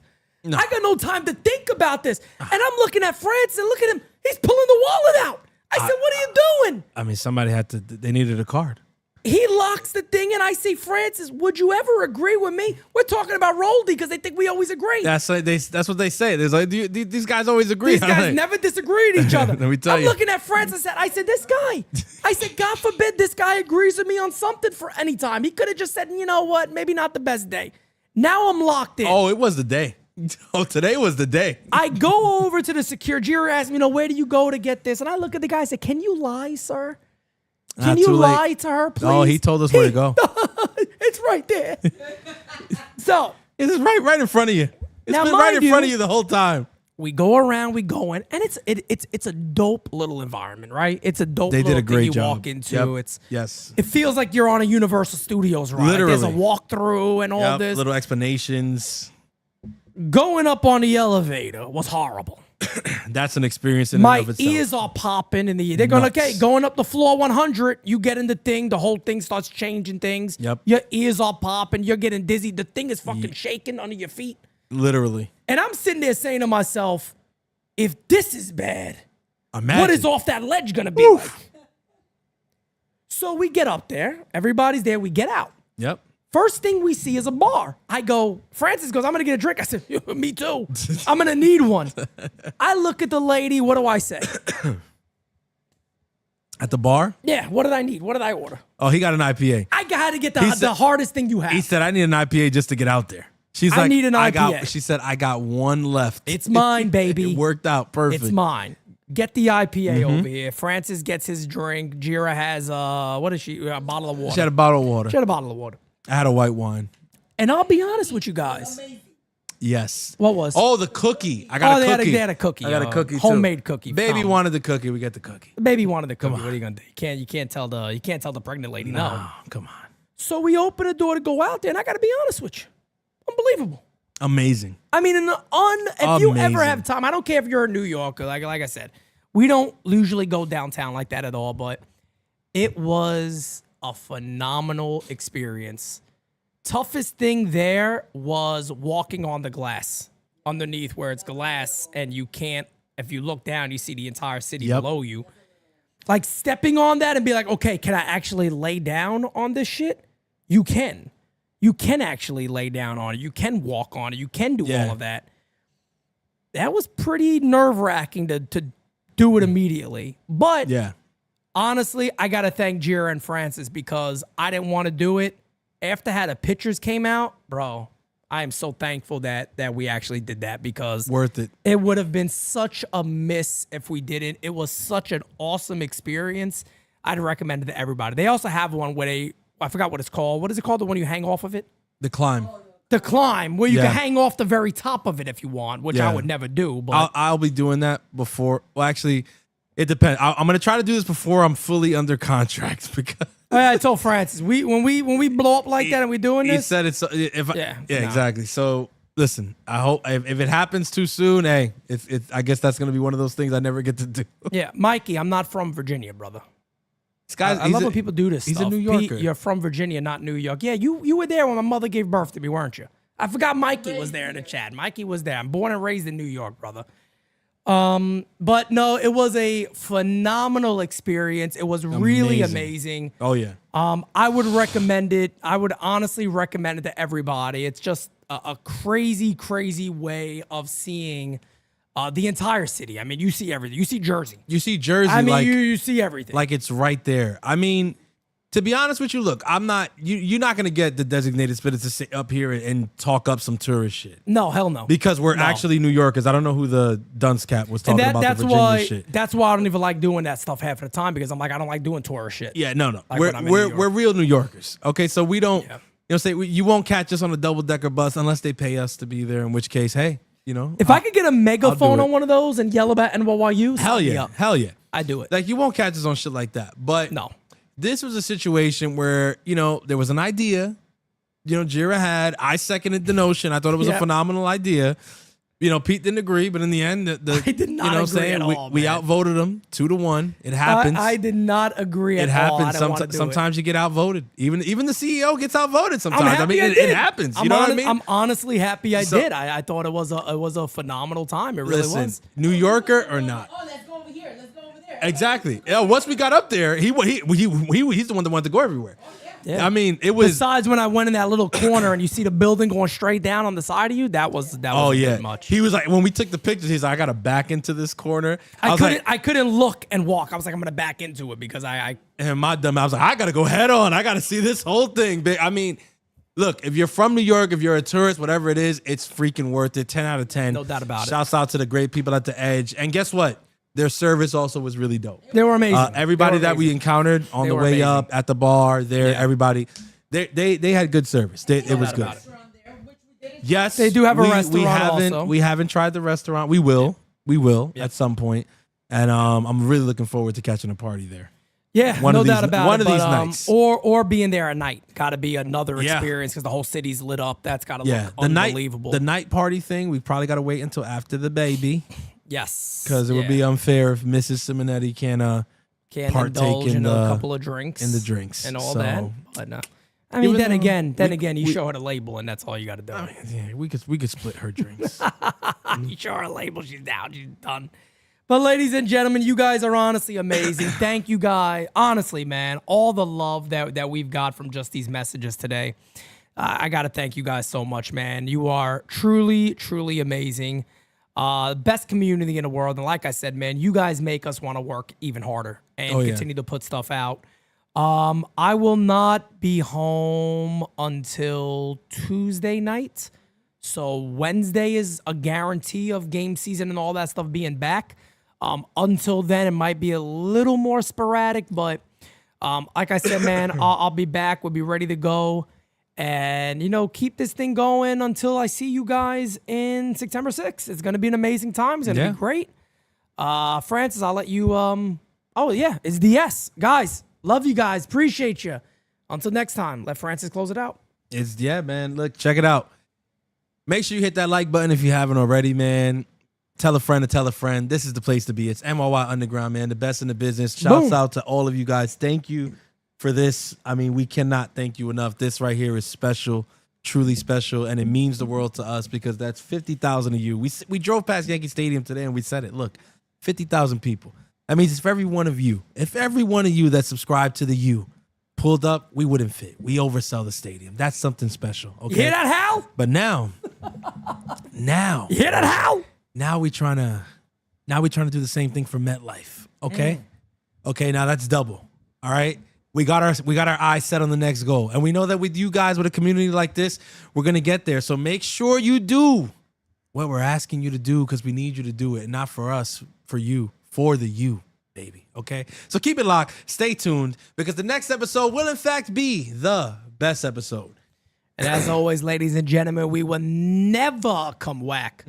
No. I got no time to think about this. And I'm looking at Francis and look at him. He's pulling the wallet out. I said, what are you doing? I mean, somebody they needed a card. He locks the thing and I say, Francis, would you ever agree with me? We're talking about Roldy because they think we always agree. That's what they say. There's like these guys always agree. These I'm guys like, never disagree with each other. Let me tell I'm you. looking at Francis. I said, this guy. I said, God forbid this guy agrees with me on something for any time. He could have just said, you know what, maybe not the best day. Now I'm locked in. Oh, it was the day. Oh, today was the day. I go over to the secure. Jira asks me, where do you go to get this? And I look at the guy and say, can you lie, sir? Can Not you too late. lie to her, please? Oh, he told us where to go. It's right there. So It's right in front of you. It's Now, been right mind in front you- of you the whole time. we go around, we go in, and it's a dope little environment, right? It's a dope They little did a thing great you job. walk into. Yep. It's Yes. It feels like you're on a Universal Studios ride. There's a Literally. walkthrough and all Yep, this. little explanations. Going up on the elevator was horrible. That's an experience in My and of itself. ears are popping in the. They're going, Nuts. okay, going up the floor 100. You get in the thing, the whole thing starts changing things. Yep. Your ears are popping. You're getting dizzy. The thing is fucking shaking under your feet. Literally. And I'm sitting there saying to myself, if this is bad, Imagine. what is off that ledge gonna be like? So we get up there. Everybody's there. We get out. Yep. First thing we see is a bar. I go, Francis goes, I'm gonna get a drink. I said, me too. I'm gonna need one. I look at the lady. What do I say? At the bar? Yeah, what did I need? What did I order? Oh, he got an IPA. I had to get He said- the hardest thing you have. He said, I need an IPA just to get out there. She's I like, need an IPA. She said, I got one left. It's mine, baby. It worked out perfect. It's mine. Get the IPA Mm-hmm. over here. Francis gets his drink. Jira has what is she? A bottle of water. She had a bottle of water. She had a bottle of water. I had a white wine. And I'll be honest with you guys. Yes. What was? Oh, the cookie. I got Oh, a they cookie. had a cookie. I got a cookie too. Homemade cookie. Baby Come. wanted the cookie. We get the cookie. The baby wanted the cookie. What are you gonna do? You can't tell the pregnant lady no. Oh, come on. So we open the door to go out there, and I got to be honest with you, unbelievable. Amazing. I mean, if you ever Amazing. have time, I don't care if you're in New York. Like I said, we don't usually go downtown like that at all, but it was a phenomenal experience. Toughest thing there was walking on the glass underneath where it's glass and you can't, if you look down, you see the entire city below you. Like stepping on that and be like, okay, can I actually lay down on this shit? You can. You can actually lay down on it. You can walk on it. You can do all of that. That was pretty nerve-wracking to do it immediately. But honestly, I got to thank Jira and Francis because I didn't want to do it. After how the pictures came out, bro, I am so thankful that we actually did that because Worth it. it would have been such a miss if we didn't. It was such an awesome experience. I'd recommend it to everybody. They also have one where I forgot what it's called. What is it called? The one you hang off of it? The climb. The climb, where you Yeah. can hang off the very top of it if you want, which I would never do. But I'll be doing that before. Well, actually, it depends. I'm going to try to do this before I'm fully under contract because I told Francis, when we blow up like that and we doing he this, said it's Yeah, no. exactly. So listen, I hope if it happens too soon, hey, I guess that's going to be one of those things I never get to do. yeah, Mikey, I'm not from Virginia, brother. This guy's, I love when people do this He's stuff. a New Yorker. Pete, you're from Virginia, not New York. Yeah, you were there when my mother gave birth to me, weren't you? I forgot Mikey was there in the chat. Mikey was there. I'm born and raised in New York, brother. But no, it was a phenomenal experience. It was really amazing. Oh yeah. I would recommend it. I would honestly recommend it to everybody. It's just a crazy, crazy way of seeing the entire city. I mean, you see everything. You see Jersey. You see Jersey. I mean, like, you see everything. like it's right there. I mean, to be honest with you, look, I'm not. You're not gonna get the designated spitter to sit up here and talk up some tourist shit no, hell no. because we're No. actually New Yorkers. I don't know who the dunce cap was talking about that's the Virginia why shit. that's why I don't even like doing that stuff half of the time because I'm like I don't like doing tourist shit. Yeah, no. Like we're when I'm in New York. we're real New Yorkers. Okay, so we don't. Yeah. You know, you won't catch us on a double decker bus unless they pay us to be there. In which case, hey, you know, If I could get a megaphone it. on one of those and yell about NYU, hell sign me yeah, up. hell yeah, I do it. like you won't catch us on shit like that. But No. this was a situation where, you know, there was an idea, you know, Jira had. I seconded the notion. I thought it was a Yeah. phenomenal idea. You know, Pete didn't agree, but in the end, I did not you know, agree at all, we man. outvoted them 2-1. It happens. I did not agree at it all. I happens. didn't want to do Sometimes you get outvoted. Even the CEO gets outvoted I'm sometimes. I happy mean, I it did. happens. You I'm know what I honest- mean? I'm honestly happy I So- did. I thought it was a phenomenal time. It really Listen, was. New Yorker or not. Oh, let's go over here. Let's go over there. Exactly. Yeah, once we got up there, he's the one that wanted to go everywhere. Yeah. I mean, it was. Besides when I went in that little corner and you see the building going straight down on the side of you, that was Oh a yeah, bit much. he was like when we took the pictures. He's like, I gotta back into this corner. I was like, I couldn't look and walk. I was like, I'm gonna back into it because I and my dumb, I was like, I gotta go head on. I gotta see this whole thing. Big. I mean, look, if you're from New York, if you're a tourist, whatever it is, it's freaking worth it. 10 out of 10. No doubt about it. Shouts out to the great people at the Edge. And guess what? Their service also was really dope. they were amazing. Everybody They were that we amazing. encountered on They the were way amazing. up at the bar, there, Yeah. everybody, they had good service. It was doubt good. about it. Restaurant there, which we didn't. Yes, They do have a we restaurant haven't, also. We haven't tried the restaurant. We will. We will at some point. And I'm really looking forward to catching a party there. Yeah, One no of these- doubt about one it. of these but, nights. or being there at night, got to be another Yeah. experience because the whole city's lit up. That's got to Yeah, look the night, unbelievable. the night party thing. We probably got to wait until after the baby yes, because it would be unfair if Mrs. Simonetti can partake indulge in in a the- couple of drinks in the drinks. and all So- that. But no. I mean, Even then though again, you we- show her the label, and that's all you got to do. Yeah, we could split her drinks. You show her a label, she's down, she's done. But ladies and gentlemen, you guys are honestly amazing. Thank you guys. Honestly, man, all the love that we've got from just these messages today. I got to thank you guys so much, man. You are truly, truly amazing. Best community in the world. And like I said, man, you guys make us want to work even harder and Oh, yeah. continue to put stuff out. I will not be home until Tuesday night. So Wednesday is a guarantee of game season and all that stuff being back. Until then, it might be a little more sporadic, but like I said, man, I'll be back. We'll be ready to go. And, keep this thing going until I see you guys in September 6th. It's going to be an amazing time. It's going to be great. Francis, I'll let you, it's DS. Guys, love you guys. Appreciate you. Until next time, let Francis close it out. Man. Look, check it out. Make sure you hit that like button if you haven't already, man. Tell a friend to tell a friend. This is the place to be. It's MRY Underground, man. The best in the business. Shouts out to all of you guys. Thank you for this. I mean, we cannot thank you enough. This right here is special, truly special, and it means the world to us because that's 50,000 of you. We drove past Yankee Stadium today and we said it. Look, 50,000 people. That means it's for every one of you. If every one of you that subscribed to the U pulled up, we wouldn't fit. We oversell the stadium. That's something special. Okay. You hear that, Hal? But now, You hear that, Hal? now we're trying to do the same thing for MetLife. Okay. Okay. Now that's double. All right. We got our eyes set on the next goal. And we know that with you guys, with a community like this, we're going to get there. So make sure you do what we're asking you to do because we need you to do it. Not for us, for you, for the you, baby. Okay? So keep it locked. Stay tuned because the next episode will, in fact, be the best episode. And as always, ladies and gentlemen, we will never come whack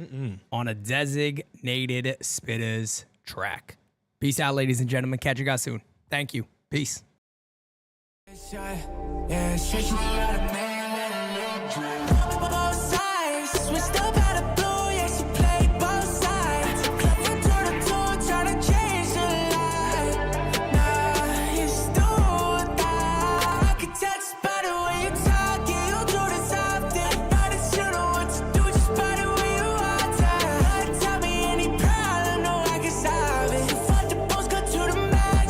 on a designated spitters track. Peace out, ladies and gentlemen. Catch you guys soon. Thank you. Peace. Yeah, switch me out of man, let it drip. Both sides, switched up out of